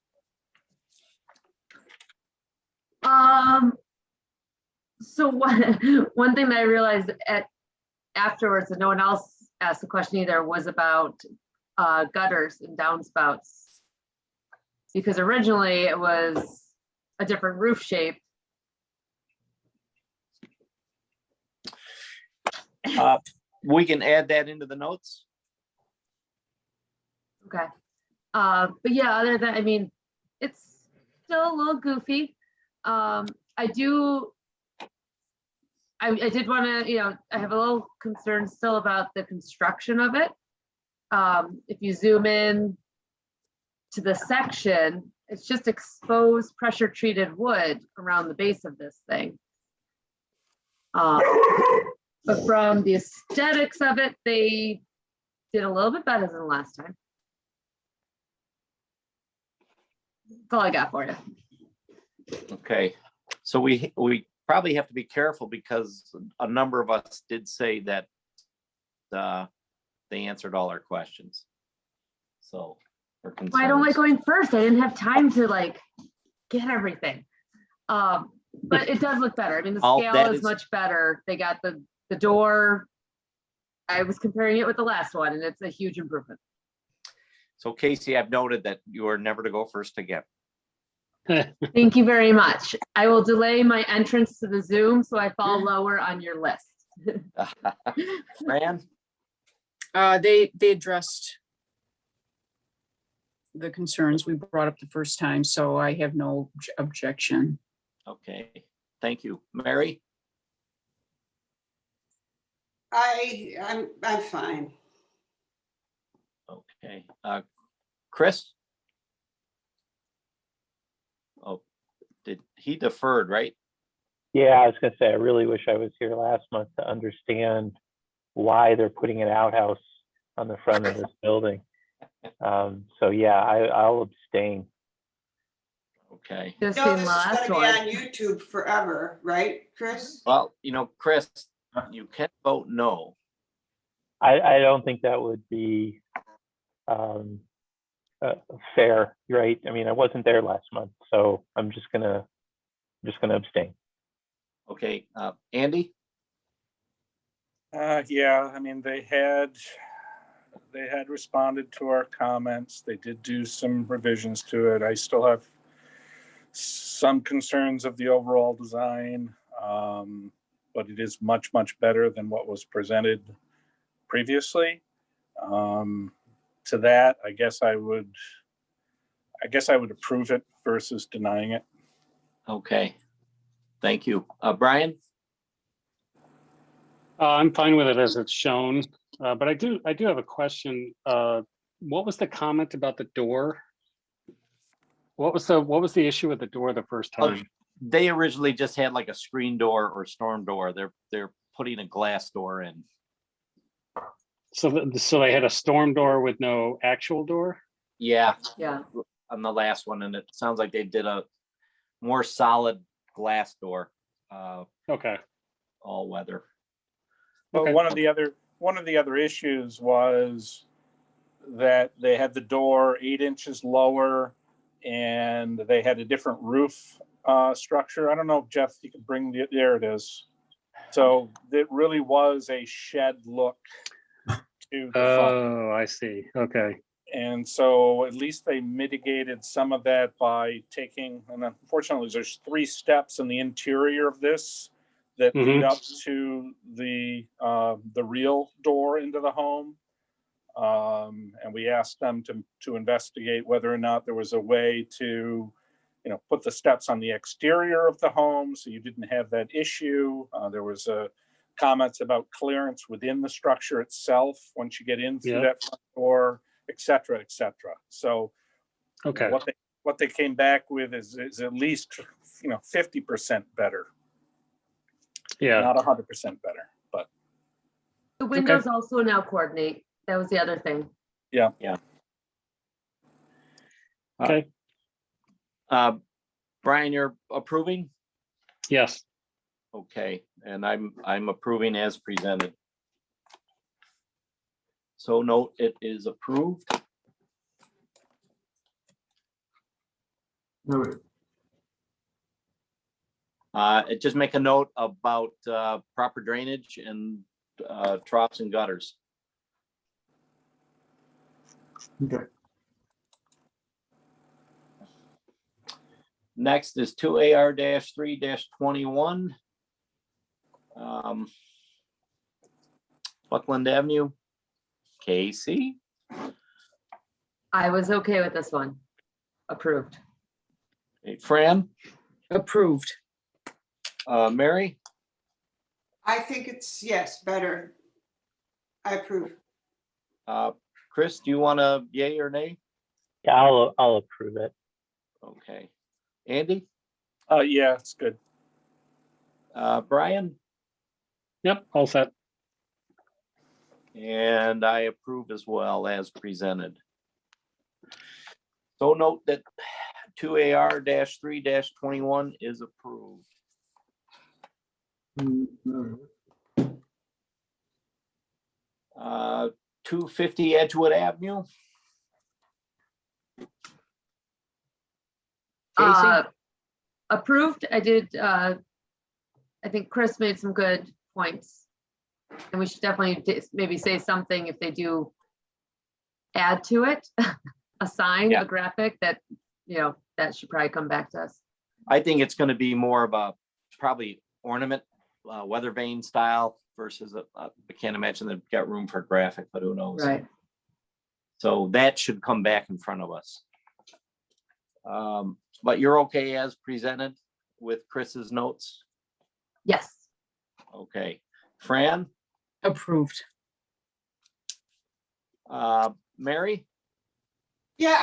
So one thing that I realized afterwards, and no one else asked the question either, was about gutters and downspouts. Because originally it was a different roof shape. We can add that into the notes. Okay. But yeah, other than, I mean, it's still a little goofy. I did want to, I have a little concern still about the construction of it. If you zoom in to the section, it's just exposed pressure treated wood around the base of this thing. But from the aesthetics of it, they did a little bit better than last time. That's all I got for you. Okay, so we probably have to be careful because a number of us did say that they answered all our questions. So I don't like going first. I didn't have time to like get everything. But it does look better. I mean, the scale is much better. They got the door. I was comparing it with the last one, and it's a huge improvement. So Casey, I've noted that you are never to go first again. Thank you very much. I will delay my entrance to the Zoom so I fall lower on your list. Fran? They addressed the concerns we brought up the first time, so I have no objection. Okay, thank you. Mary? I'm fine. Okay, Chris? Oh, he deferred, right? Yeah, I was gonna say, I really wish I was here last month to understand why they're putting an outhouse on the front of this building. So yeah, I'll abstain. Okay. No, this is going to be on YouTube forever, right, Chris? Well, Chris, you can vote no. I don't think that would be fair, right? I mean, I wasn't there last month, so I'm just gonna abstain. Okay, Andy? Yeah, I mean, they had responded to our comments. They did do some revisions to it. I still have some concerns of the overall design, but it is much, much better than what was presented previously. To that, I guess I would approve it versus denying it. Okay, thank you. Brian? I'm fine with it as it's shown, but I do have a question. What was the comment about the door? What was the issue with the door the first time? They originally just had like a screen door or storm door. They're putting a glass door in. So they had a storm door with no actual door? Yeah. Yeah. On the last one, and it sounds like they did a more solid glass door. Okay. All weather. But Okay. one of the other issues was that they had the door 8 inches lower, and they had a different roof structure. I don't know if Jeff, you can bring there it is. So it really was a shed look to the front. Oh, I see. Okay. And so at least they mitigated some of that by taking, and unfortunately there's 3 steps in the interior of this that lead up to the real door into the home. And we asked them to investigate whether or not there was a way to, put the steps on the exterior of the home so you didn't have that issue. There was comments about clearance within the structure itself once you get in through that front door, et cetera, et cetera. So okay, what they came back with is at least 50% better. Yeah, not 100% better, but the windows also now coordinate. That was the other thing. Yeah. Okay. Brian, you're approving? Yes. Okay, and I'm approving as presented. So note it is approved. Noted. Just make a note about proper drainage and troughs and gutters. Okay. Next is 2AR-3-21. Buckland Avenue. Casey, I was okay with this one. Approved. hey, Fran, Approved. Mary, I think it's, yes, better. I approve. Chris, do you want a yay or nay? Yeah, I'll approve it. Okay. Andy, Yeah, it's good. Brian, Yep, all set. and I approve as well as presented. So note that 2AR-3-21 is approved. 250 Edgewood Avenue. Casey? Approved. I did, I think Chris made some good points. And we should definitely maybe say something if they do add to it, a sign, Yeah. a graphic that, that should probably come back to us. I think it's going to be more of a probably ornament, weather vane style versus I can't imagine they've got room for graphic, but who knows? Right. So that should come back in front of us. But you're okay as presented with Chris's notes? Yes. Okay. Fran? Approved. Mary? Yeah,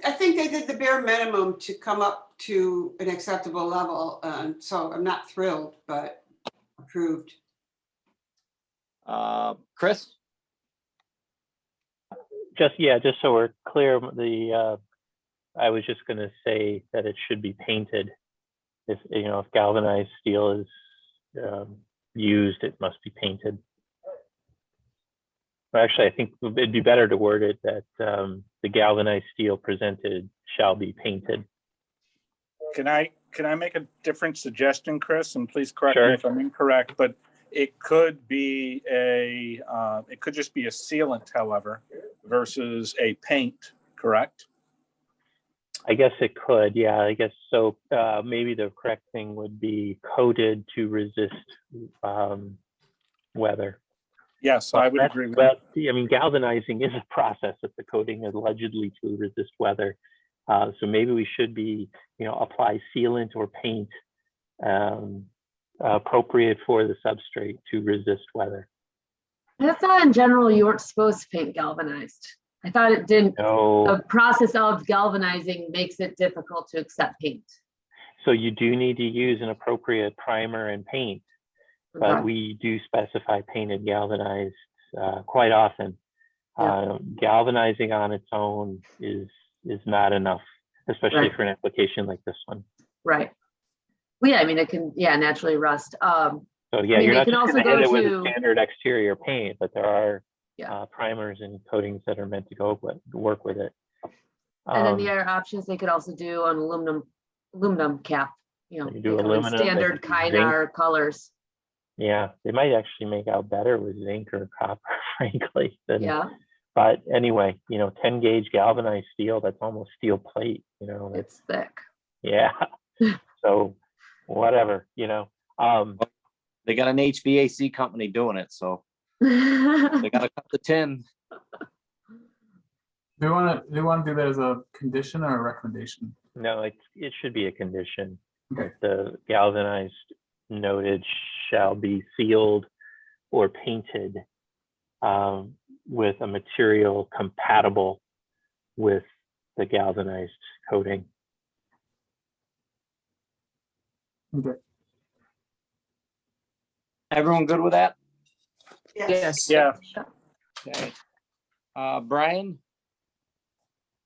I think they did the bare minimum to come up to an acceptable level. So I'm not thrilled, but approved. Chris? Just so we're clear, I was just going to say that it should be painted. If galvanized steel is used, it must be painted. Actually, I think it'd be better to word it that the galvanized steel presented shall be painted. Can I make a different suggestion, Chris? And please correct Sure. me if I'm incorrect, but it could be it could just be a sealant, however, versus a paint, correct? I guess it could, yeah, I guess so. Maybe the correct thing would be coated to resist weather. Yes, I would agree with that. I mean, galvanizing is a process. It's a coating allegedly to resist weather. So maybe we should be, apply sealant or paint appropriate for the substrate to resist weather. I thought in general you weren't supposed to paint galvanized. I thought it didn't. No. The process of galvanizing makes it difficult to accept paint. So you do need to use an appropriate primer and paint, but Okay. we do specify painted galvanized quite often. Yeah. Galvanizing on its own is not enough, especially Right. for an application like this one. Right. Well, yeah, I mean, it can, naturally rust. So yeah, I mean, you're they not can just also going to hit it go with to- a standard exterior paint, but there are Yeah. primers and coatings that are meant to work with it. And then the other options, they could also do an aluminum cap, They do they come in aluminum, they standard could do zinc. Kynar colors. Yeah, they might actually make out better with zinc or copper, frankly. Yeah, But anyway, 10 gauge galvanized steel, that's almost steel plate, it's thick. yeah. So whatever, They got an HVAC company doing it, so they got to cut the tin. Do you want to do that as a condition or a recommendation? no, it should be a condition. Okay. The galvanized noted shall be sealed or painted with a material compatible with the galvanized coating. Okay. Everyone good with that? Yes. Yeah. Okay. Brian?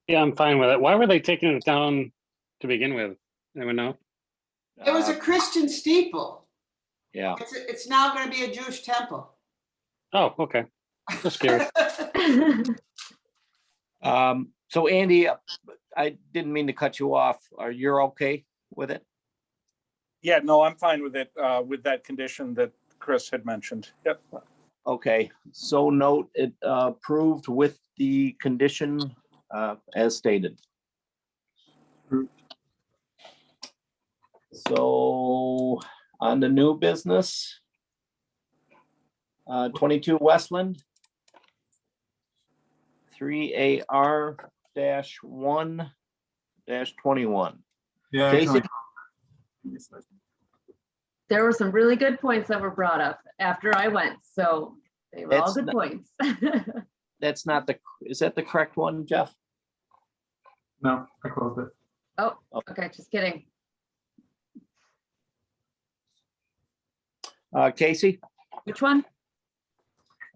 Yeah, I'm fine with it. Why were they taking it down to begin with? Anyone know? It was a Christian steeple. Yeah. It's now going to be a Jewish temple. Oh, okay. Just curious. So Andy, I didn't mean to cut you off. You're okay with it? Yeah, no, I'm fine with it, with that condition that Chris had mentioned. Yep. Okay, so note it approved with the condition as stated. So on the new business, 22 Westland, 3AR-1-21. Yeah, Casey? actually. There were some really good points that were brought up after I went, so they were all That's good not- points. That's not the, is that the correct one, Jeff? No, I closed it. Oh, okay, just kidding. Casey? Which one?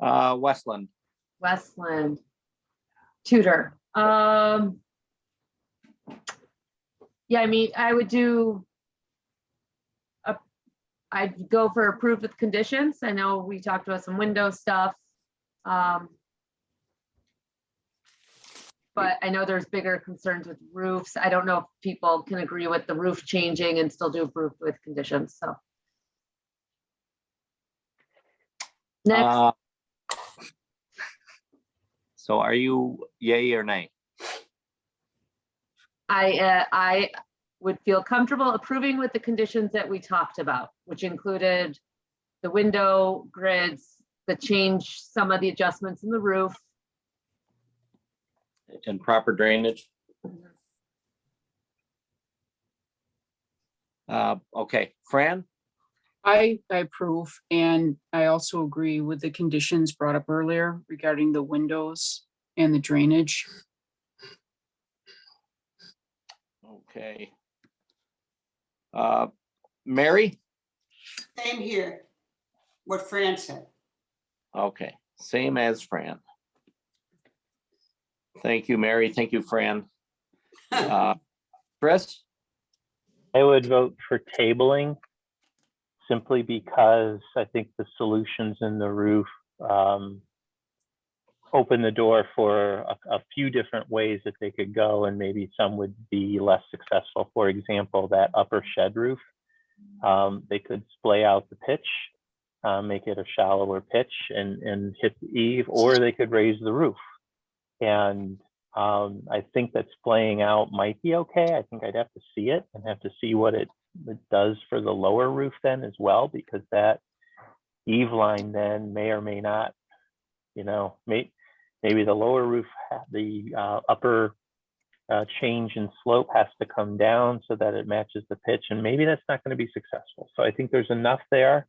Westland. Westland. Tudor. Yeah, I mean, I would do. I'd go for approved with conditions. I know we talked about some window stuff. But I know there's bigger concerns with roofs. I don't know if people can agree with the roof changing and still do approved with conditions, so. Next, So are you yay or nay? I would feel comfortable approving with the conditions that we talked about, which included the window grids, the change, some of the adjustments in the roof. And proper drainage? Okay, Fran? I approve, and I also agree with the conditions brought up earlier regarding the windows and the drainage. Okay. Mary? Same here. What Fran said. Okay, same as Fran. Thank you, Mary. Thank you, Fran. Chris? I would vote for tabling simply because I think the solutions in the roof open the door for a few different ways that they could go, and maybe some would be less successful. For example, that upper shed roof, they could splay out the pitch, make it a shallower pitch and hit the eave, or they could raise the roof. And I think that splaying out might be okay. I think I'd have to see it and have to see what it does for the lower roof then as well, because that eave line then may or may not, you know, maybe the lower roof, the upper change in slope has to come down so that it matches the pitch, and maybe that's not going to be successful. So I think there's enough there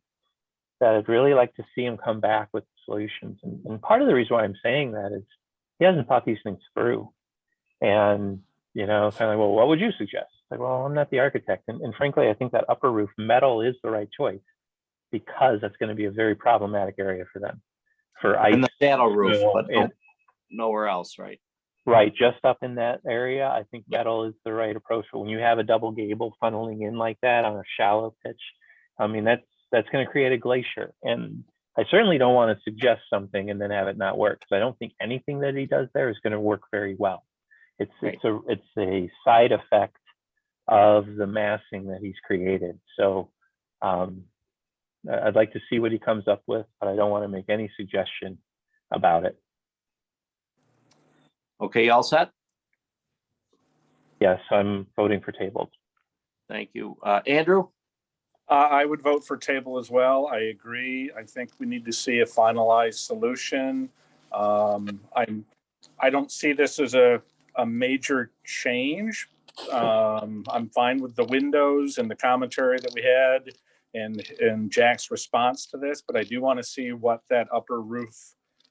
that I'd really like to see him come back with solutions. And part of the reason why I'm saying that is he hasn't thought these things through. And, you know, kind of like, well, what would you suggest? Like, well, I'm not the architect. And frankly, I think that upper roof metal is the right choice, because that's going to be a very problematic area for them. For ice. And the saddle roof, but and, nowhere else, right? Right, just up in that area, I think metal is the right approach. But when you have a double gable funneling in like that on a shallow pitch, I mean, that's going to create a glacier. And I certainly don't want to suggest something and then have it not work, because I don't think anything that he does there is going to work very well. It's a side effect of the massing that he's created. So I'd like to see what he comes up with, but I don't want to make any suggestion about it. Okay, all set? Yes, I'm voting for tabled. Thank you. Andrew? I would vote for table as well. I agree. I think we need to see a finalized solution. I don't see this as a major change. I'm fine with the windows and the commentary that we had and Jack's response to this, but I do want to see what that upper roof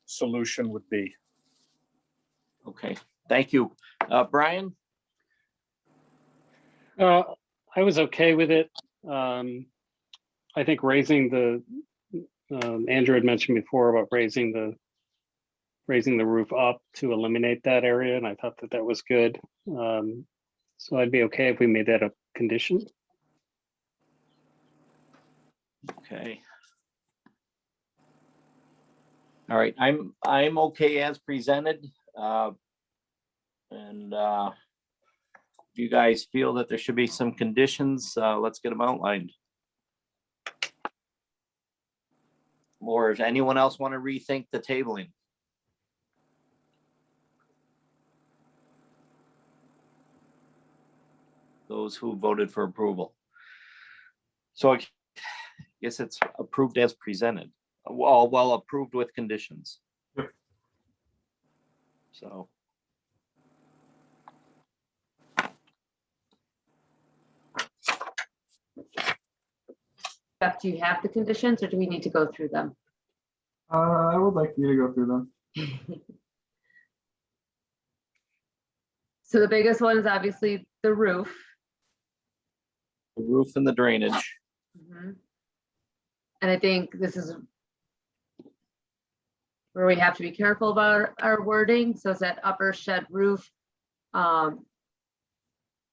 solution would be. Okay, thank you. Brian? I was okay with it. I think raising the, Andrew had mentioned before about raising the roof up to eliminate that area, and I thought that was good. So I'd be okay if we made that a condition. Okay. All right, I'm okay as presented. And if you guys feel that there should be some conditions, let's get them outlined. Or does anyone else want to rethink the tabling? Those who voted for approval. So I guess it's approved as presented. Well, approved with conditions. Yep. So. Jeff, do you have the conditions or do we need to go through them? I would like you to go through them. So the biggest one is obviously the roof. The roof and the drainage. Mhm. And I think this is where we have to be careful about our wording. So it's that upper shed roof.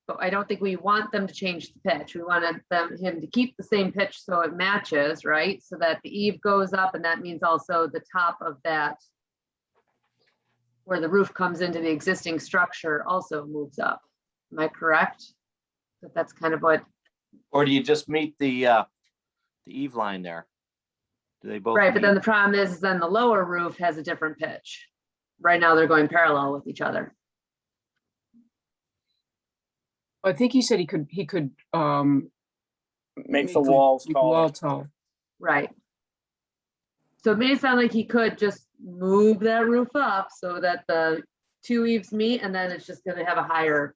But I don't think we want them to change the pitch. We wanted him to keep the same pitch so it matches, right? So that the eave goes up, and that means also the top of that, where the roof comes into the existing structure, also moves up. Am I correct? But that's kind of what. Or do you just meet the eave line there? Do they both? Right, but meet? then the problem is then the lower roof has a different pitch. Right now they're going parallel with each other. I think he said he could Make the walls make the wall taller. tall. Right. So it may sound like he could just move that roof up so that the two eaves meet, and then it's just gonna have a higher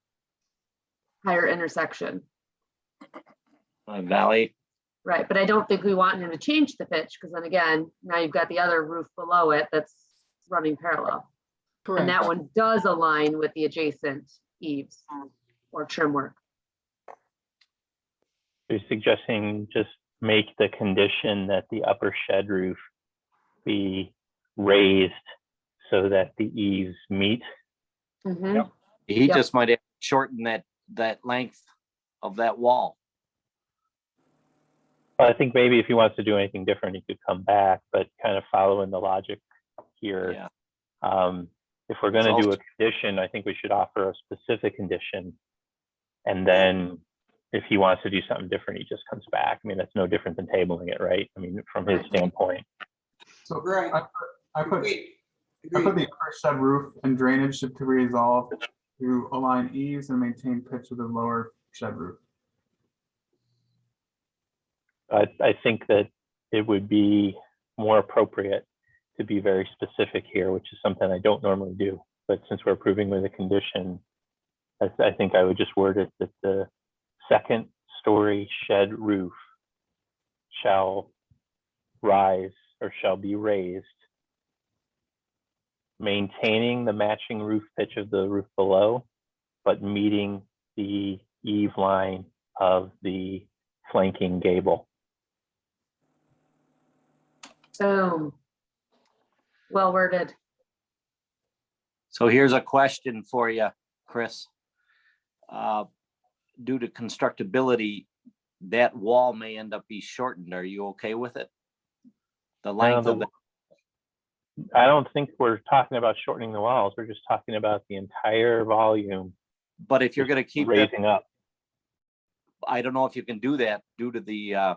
intersection. Valley. Right, but I don't think we want him to change the pitch, because then again, now you've got the other roof below it that's running parallel. Correct. And that one does align with the adjacent eaves or trim work. You're suggesting just make the condition that the upper shed roof be raised so that the eaves meet? Mhm. Yep. He Yep. just might have shortened that length of that wall. Well, I think maybe if he wants to do anything different, he could come back, but kind of following the logic here. Yeah. If we're going to do a condition, I think we should offer a specific condition. And then if he wants to do something different, he just comes back. I mean, that's no different than tabling it, right? I mean, from his standpoint. So Right. I put Agreed. the upper shed roof and drainage should be resolved to align eaves and maintain pitch with the lower shed roof. I think that it would be more appropriate to be very specific here, which is something I don't normally do. But since we're approving with a condition, I think I would just word it that the second story shed roof shall rise or shall be raised, maintaining the matching roof pitch of the roof below, but meeting the eave line of the flanking gable. Boom. Well worded. So here's a question for you, Chris. Due to constructability, that wall may end up be shortened. Are you okay with it? The length of it. I don't think we're talking about shortening the walls. We're just talking about the entire volume. But if you're going to keep raising up, I don't know if you can do that due to the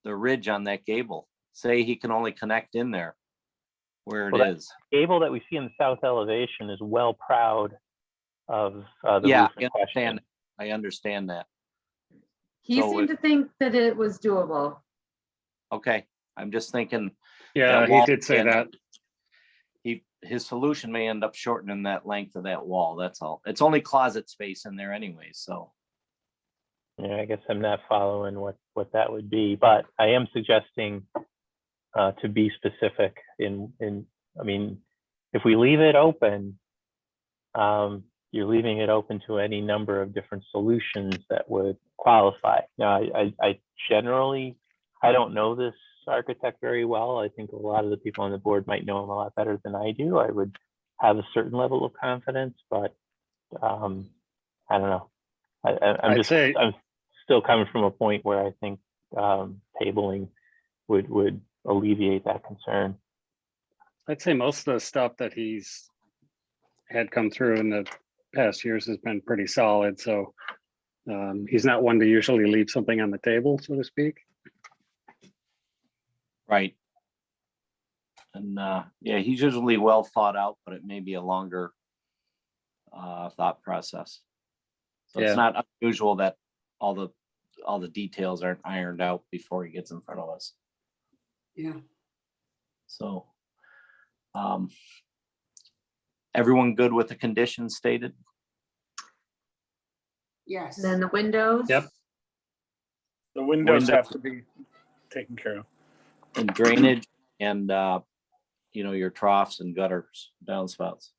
ridge on that gable. Say he can only connect in there where it is. The gable that we see in the south elevation is well proud of the Yeah, roof in question. I understand that. He So seemed to think that it was doable. Okay, I'm just thinking. Yeah, that he wall did say may end that. up- His solution may end up shortening that length of that wall. That's all. It's only closet space in there anyway, so. Yeah, I guess I'm not following what that would be, but I am suggesting to be specific I mean, if we leave it open, you're leaving it open to any number of different solutions that would qualify. Now, I generally, I don't know this architect very well. I think a lot of the people on the board might know him a lot better than I do. I would have a certain level of confidence, but I don't know. I'm still coming from a point where I think tabling would alleviate that concern. I'd say most of the stuff that he's had come through in the past years has been pretty solid. So he's not one to usually leave something on the table, so to speak. Right. And yeah, he's usually well thought out, but it may be a longer thought process. So Yeah. it's not unusual that all the details aren't ironed out before he gets in front of us. Yeah. So everyone good with the conditions stated? Yes. And then the windows. Yep. The windows Window- have to be taken care of. And drainage and you know, your troughs and gutters, downspouts.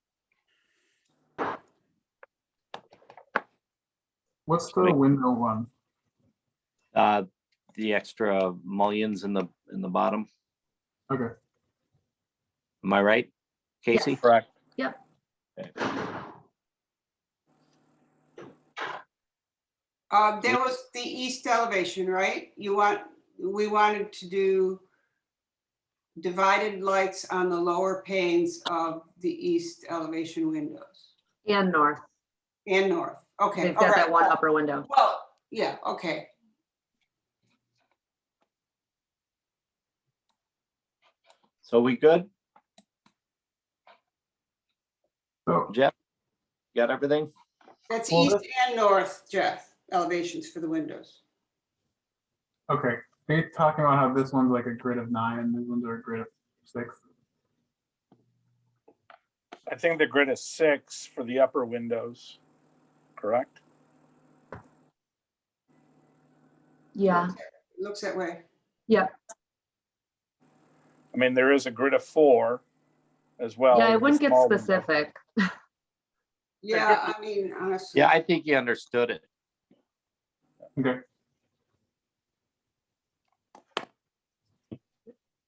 What's the window one? The extra mullions in the bottom. Okay. Am I right, Casey? Correct. Yep. Okay. That was the east elevation, right? We wanted to do divided lights on the lower panes of the east elevation windows And north. and north. Okay, They've all got that right. one upper window. Well, yeah, okay. So we good? So Jeff, got everything? That's Well, east this- and north, Jeff, elevations for the windows. okay, are you talking about how this one's like a grid of 9 and these ones are a grid of 6? I think the grid is 6 for the upper windows, correct? Yeah. Looks that way. Yep. I mean, there is a grid of 4 as well. Yeah, I with the wouldn't get small window. specific. Yeah, I mean, honestly. Yeah, I think you understood it. Okay.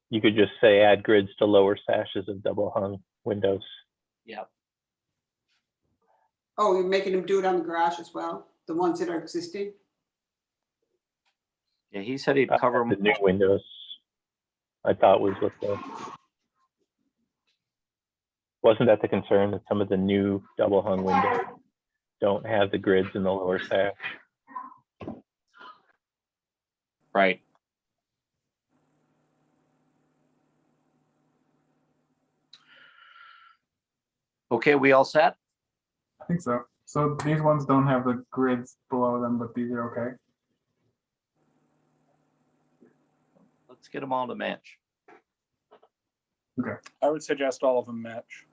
You could just say add grids to lower sashes of double hung windows. Yeah. Oh, you're making them do it on the garage as well? The ones that are existing? Yeah, he said he'd cover The them. new windows, I thought was what wasn't that the concern that some of the new double hung windows don't have the grids in the lower sash? Right. Okay, we all set? I think so. So these ones don't have the grids below them, but these are okay. Let's get them all to match. Okay. I would suggest all of them match.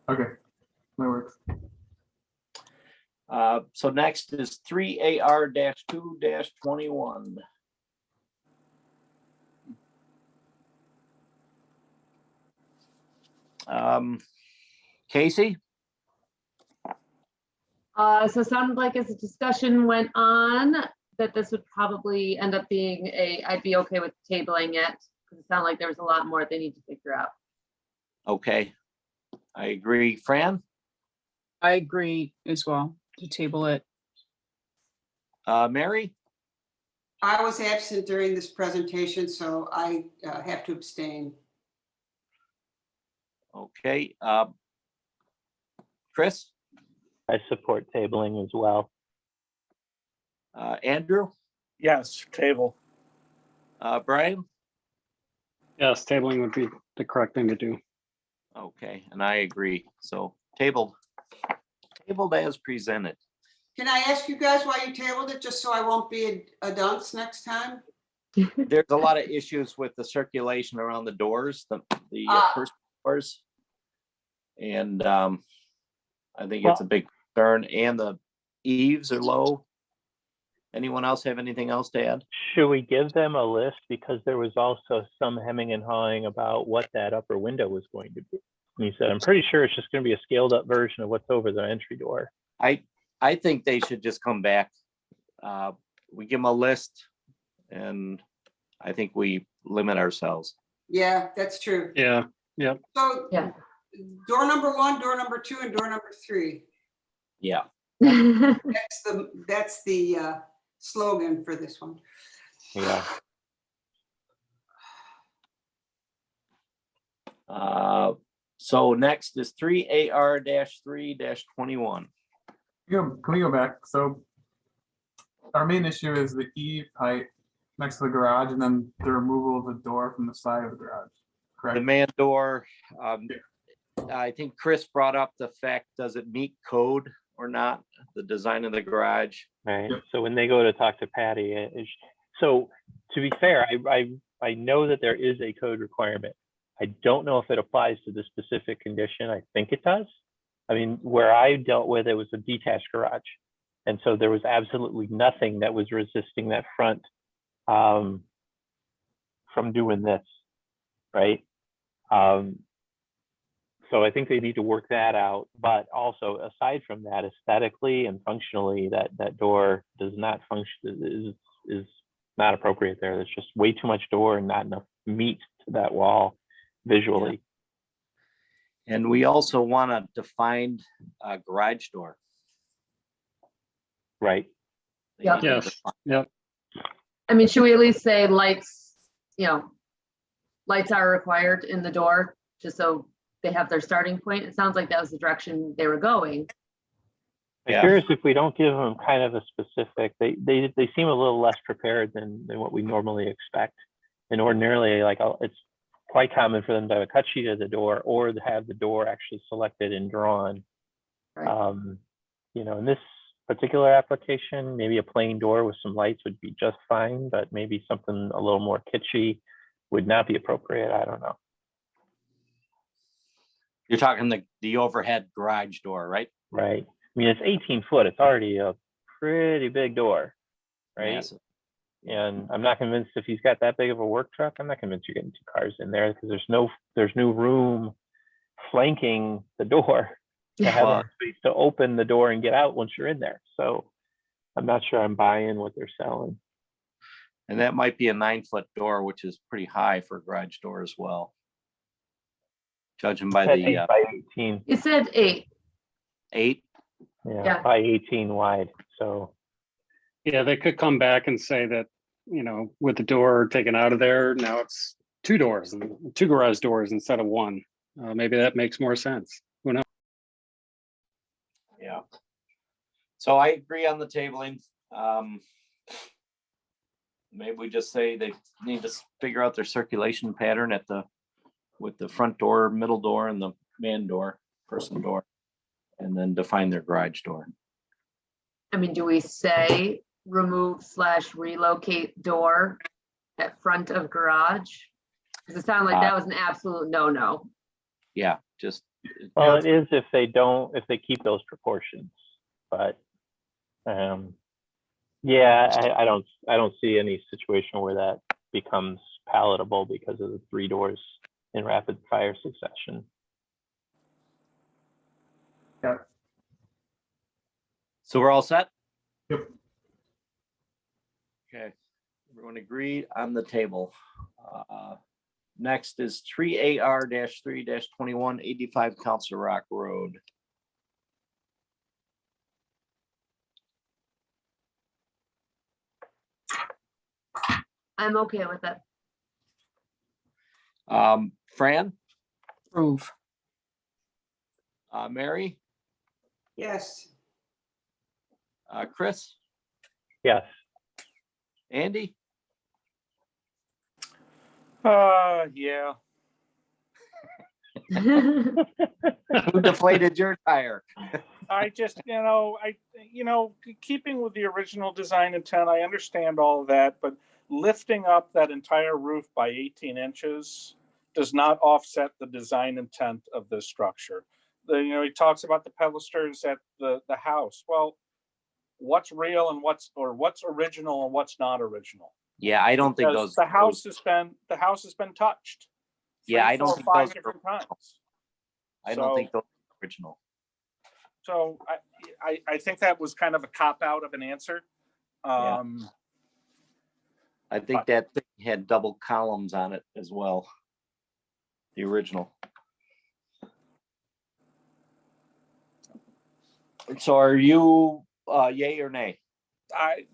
Okay. That works. So next is 3AR-2-21. Casey? So it sounded like as the discussion went on, that this would probably end up being I'd be okay with tabling it, because it sounded like there was a lot more they need to figure out. Okay, I agree. Fran? I agree as well to table it. Mary? I was absent during this presentation, so I have to abstain. Okay. Chris? I support tabling as well. Andrew? Yes, table. Brian? Yes, tabling would be the correct thing to do. Okay, and I agree. So tabled as presented. Can I ask you guys why you tabled it, just so I won't be a dunce next time? There's a lot of issues with the circulation around the doors, the first doors. And I think it's a big concern, and the eaves are low. Anyone else have anything else to add? Should we give them a list? Because there was also some hemming and hawing about what that upper window was going to be. And he said, I'm pretty sure it's just going to be a scaled up version of what's over the entry door. I think they should just come back. We give them a list, and I think we limit ourselves. Yeah, that's true. Yeah, yep. So Yeah. door number 1, door number 2, and door number 3. Yeah. That's the slogan for this one. Yeah. So next is 3AR-3-21. Can we go back? So our main issue is the eave height next to the garage and then the removal of the door from the side of the garage, correct. man door. I think Chris brought up the fact, does it meet code or not? The design of the garage. Right. Yep. So when they go to talk to Patty, so to be fair, I know that there is a code requirement. I don't know if it applies to the specific condition. I think it does. I mean, where I dealt with it was a detached garage. And so there was absolutely nothing that was resisting that front from doing this, right? So I think they need to work that out. But also, aside from that, aesthetically and functionally, that door does not function, is not appropriate there. There's just way too much door and not enough meat to that wall visually. Yeah. And we also want to define a garage door. Right. They Yeah. need to Yes. define- Yep. I mean, should we at least say lights, lights are required in the door, just so they have their starting point? It sounds like that was the direction they were going. I'm Yeah. curious if we don't give them kind of a specific, they seem a little less prepared than what we normally expect. And ordinarily, like, it's quite common for them to have a cut sheet of the door or to have the door actually selected and drawn. Right. In this particular application, maybe a plain door with some lights would be just fine, but maybe something a little more kitschy would not be appropriate. I don't know. You're talking the overhead garage door, right? Right. I mean, it's 18 foot. It's already a pretty big door, right? Massive. And I'm not convinced if he's got that big of a work truck, I'm not convinced you're getting two cars in there because there's no room flanking the door to have Well, enough space to open the door and get out once you're in there. So I'm not sure I'm buying what they're selling. and that might be a 9-foot door, which is pretty high for a garage door as well. Judging by That's the 8 by 18. It said 8. 8. Yeah. By 18 wide. So Yeah, they could come back and say that, with the door taken out of there, now it's 2 doors and 2 garage doors instead of 1. Maybe that makes more sense. Who knows? Yeah. So I agree on the tabling. Maybe we just say they need to figure out their circulation pattern with the front door, middle door, and the man door, person door, and then define their garage door. I mean, do we say remove/relocate door at front of garage? Because it sounded like that was an absolute no. Yeah, just well, it is if they keep those proportions, but I don't see any situation where that becomes palatable because of the 3 doors in rapid fire succession. Yeah. So we're all set? Yep. Okay, everyone agreed on the table. Next is 3AR-3-21, 85 Council Rock Road. I'm okay with it. Fran, Approve. Mary, Yes. Chris, Yes. Andy, Yeah. who deflated your tire? I just, keeping with the original design intent, I understand all of that, but lifting up that entire roof by 18 inches does not offset the design intent of this structure. He talks about the pilasters at the house. Well, what's real and what's original and what's not original? Yeah, I don't think Because those. the house has been touched. Yeah, 3, I don't 4, think 5 those. different times. I don't think those are original. So I think that was kind of a cop out of an answer. I think that thing had double columns on it as well. The original. So are you yay or nay? I'm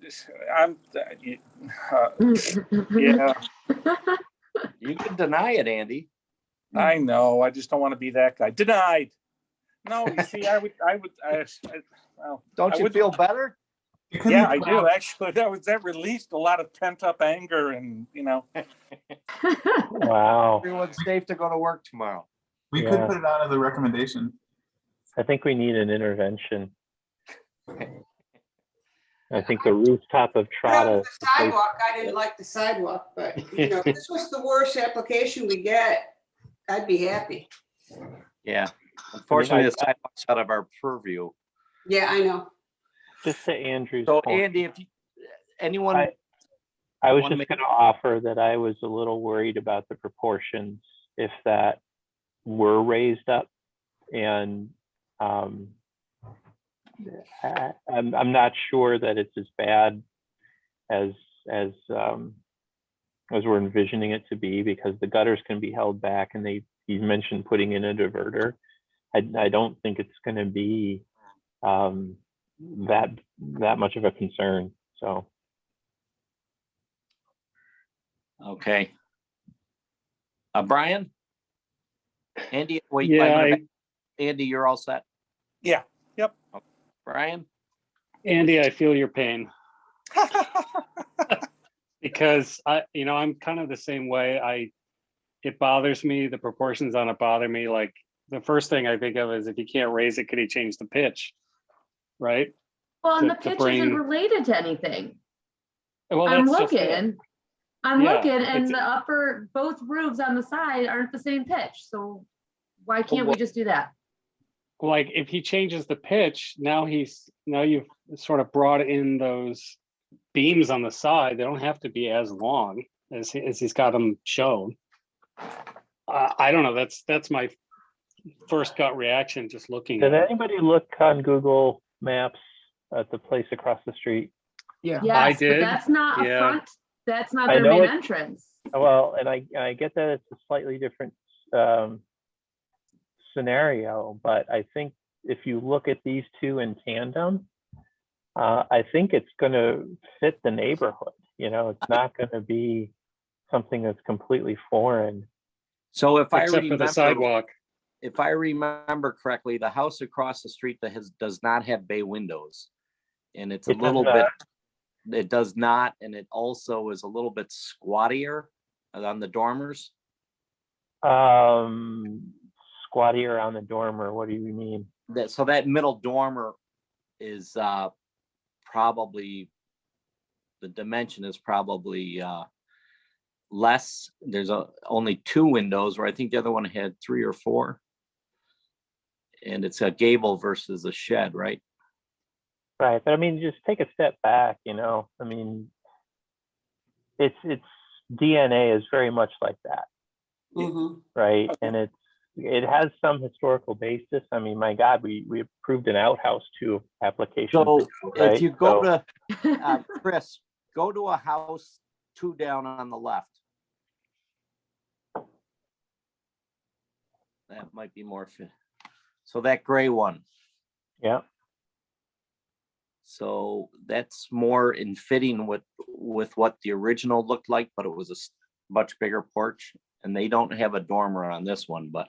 yeah. You can deny it, Andy. I know. I just don't want to be that guy. Denied. No, you see, well, Don't you feel better? could Yeah, be, I do, actually. That released a lot of pent up anger and, Wow. Everyone's safe to go to work tomorrow. we could Yeah. put it out as a recommendation. I think we need an intervention. I think the rooftop of Put up Trotta. the sidewalk, I didn't like the sidewalk, but if this was the worst application we get, I'd be happy. Yeah. Unfortunately, the sidewalk's out of our purview. Yeah, I know. Just to Andrew's So point, Andy, if anyone. I was wanna just make- going to offer that I was a little worried about the proportions if that were raised up, and I'm not sure that it's as bad as we're envisioning it to be, because the gutters can be held back, and he mentioned putting in a diverter. I don't think it's going to be that much of a concern. So. Okay. Brian? Andy, wait, Yeah, Andy, you're all set? yeah, yep. Brian? Andy, I feel your pain. Because I'm kind of the same way. It bothers me. The proportions on it bother me. Like, the first thing I think of is, if he can't raise it, could he change the pitch? Right? Well, and the To pitch bring- isn't related to anything. Well, I'm that's just it. looking, and the both roofs on the side aren't the same pitch. So why can't we just do that? Like, if he changes the pitch, now you've sort of brought in those beams on the side. They don't have to be as long as he's got them shown. I don't know. That's my first gut reaction just looking Did at it. anybody look on Google Maps at the place across the street? Yeah. Yes, I did. but that's not a Yeah. front. That's not I their know main it- entrance. Well, and I get that it's a slightly different scenario, but I think if you look at these two in tandem, I think it's going to fit the neighborhood. It's not going to be something that's completely foreign. So if I Except for the remember, sidewalk. if I remember correctly, the house across the street that does not have bay windows. And it's a It does little not. bit, it does not, and it also is a little bit squattier on the dormers. Squattier on the dormer. What do you mean? So that middle dormer is probably, the dimension is probably less. There's only 2 windows, where I think the other one had 3 or 4. And it's a gable versus a shed, right? Right, but I mean, just take a step back. I mean, its DNA is very much like that, right? And it has some historical basis. I mean, my God, we approved an outhouse too application. So right? if you go to Chris, go to a house 2 down on the left. That might be more fit. So that gray one. Yeah. So that's more in fitting with what the original looked like, but it was a much bigger porch, and they don't have a dormer on this one, but.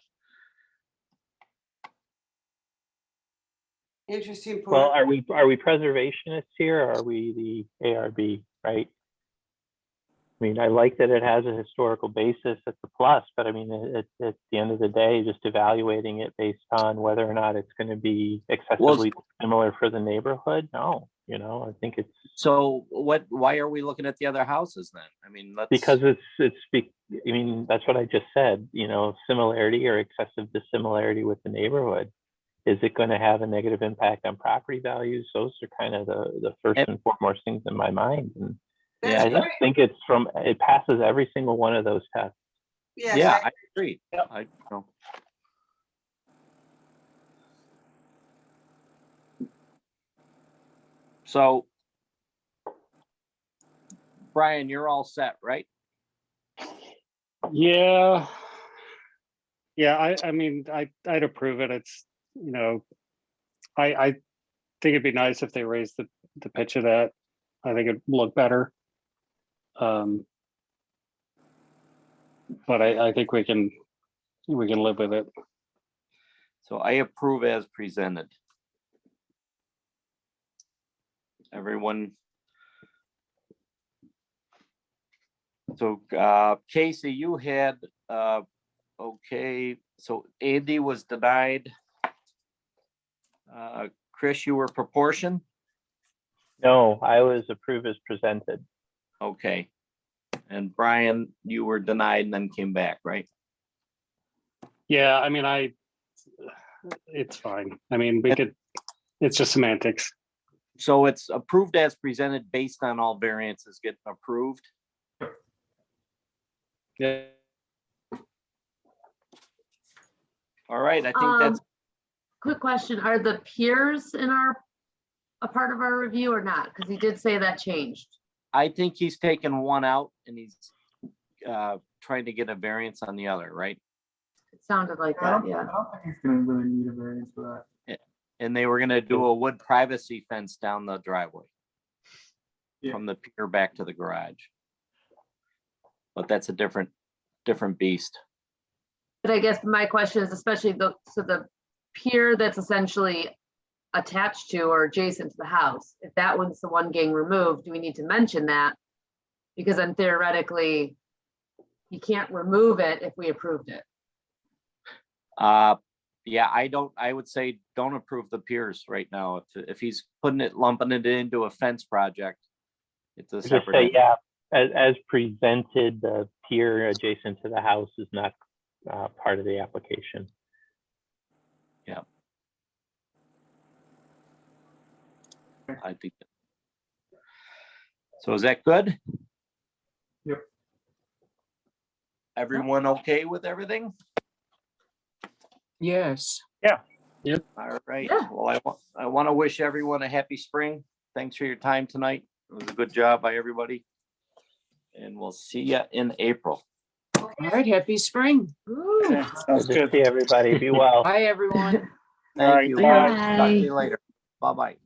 Interesting point. Well, are we preservationists here, or are we the ARB, right? I mean, I like that it has a historical basis. It's a plus, but I mean, at the end of the day, just evaluating it based on whether or not it's going to be excessively similar for the neighborhood. No, I think it's. So why are we looking at the other houses then? I mean, because I mean, that's what I just said, similarity or excessive dissimilarity with the neighborhood. Is it going to have a negative impact on property values? Those are kind of the first and foremost things in my mind. And I just think it passes every single one of those tests. Yes, yeah, I agree. Yep. I know. So, Brian, you're all set, right? Yeah. I mean, I'd approve it. It's, I think it'd be nice if they raised the pitch of that. I think it'd look better. But I think we can live with it. So I approve as presented. everyone. So Casey, you had, okay, so Andy was denied. Chris, you were proportion? No, I was approved as presented. Okay. And Brian, you were denied and then came back, right? Yeah, I mean, it's fine. I mean, it's just semantics. So it's approved as presented based on all variances getting approved. Yeah. All right, I think that's, Quick question, are the piers in a part of our review or not? Because he did say that changed. I think he's taken one out and he's trying to get a variance on the other, right? It sounded like I that, don't, yeah. I don't think he's gonna really need a variance for that. And they were gonna do a wood privacy fence down the driveway. Yeah. From the pier back to the garage. But that's a different beast. But I guess my question is especially the pier that's essentially attached to or adjacent to the house, if that one's the one getting removed, do we need to mention that? Because then theoretically, you can't remove it if we approved it. Yeah, I would say don't approve the piers right now. If he's lumping it into a fence project, it's a Just separate. say, yeah, as presented, the pier adjacent to the house is not part of the application. Yeah. I think. So is that good? Yep. Everyone okay with everything? Yes. All right. Yeah. Well, I want to wish everyone a happy spring. Thanks for your time tonight. It was a good job by everybody. And we'll see you in April. All right, happy spring. Okay, sounds Good to good. see everybody. Be well. Bye, everyone. Thank right, you. bye. Talk to you later. Bye-bye.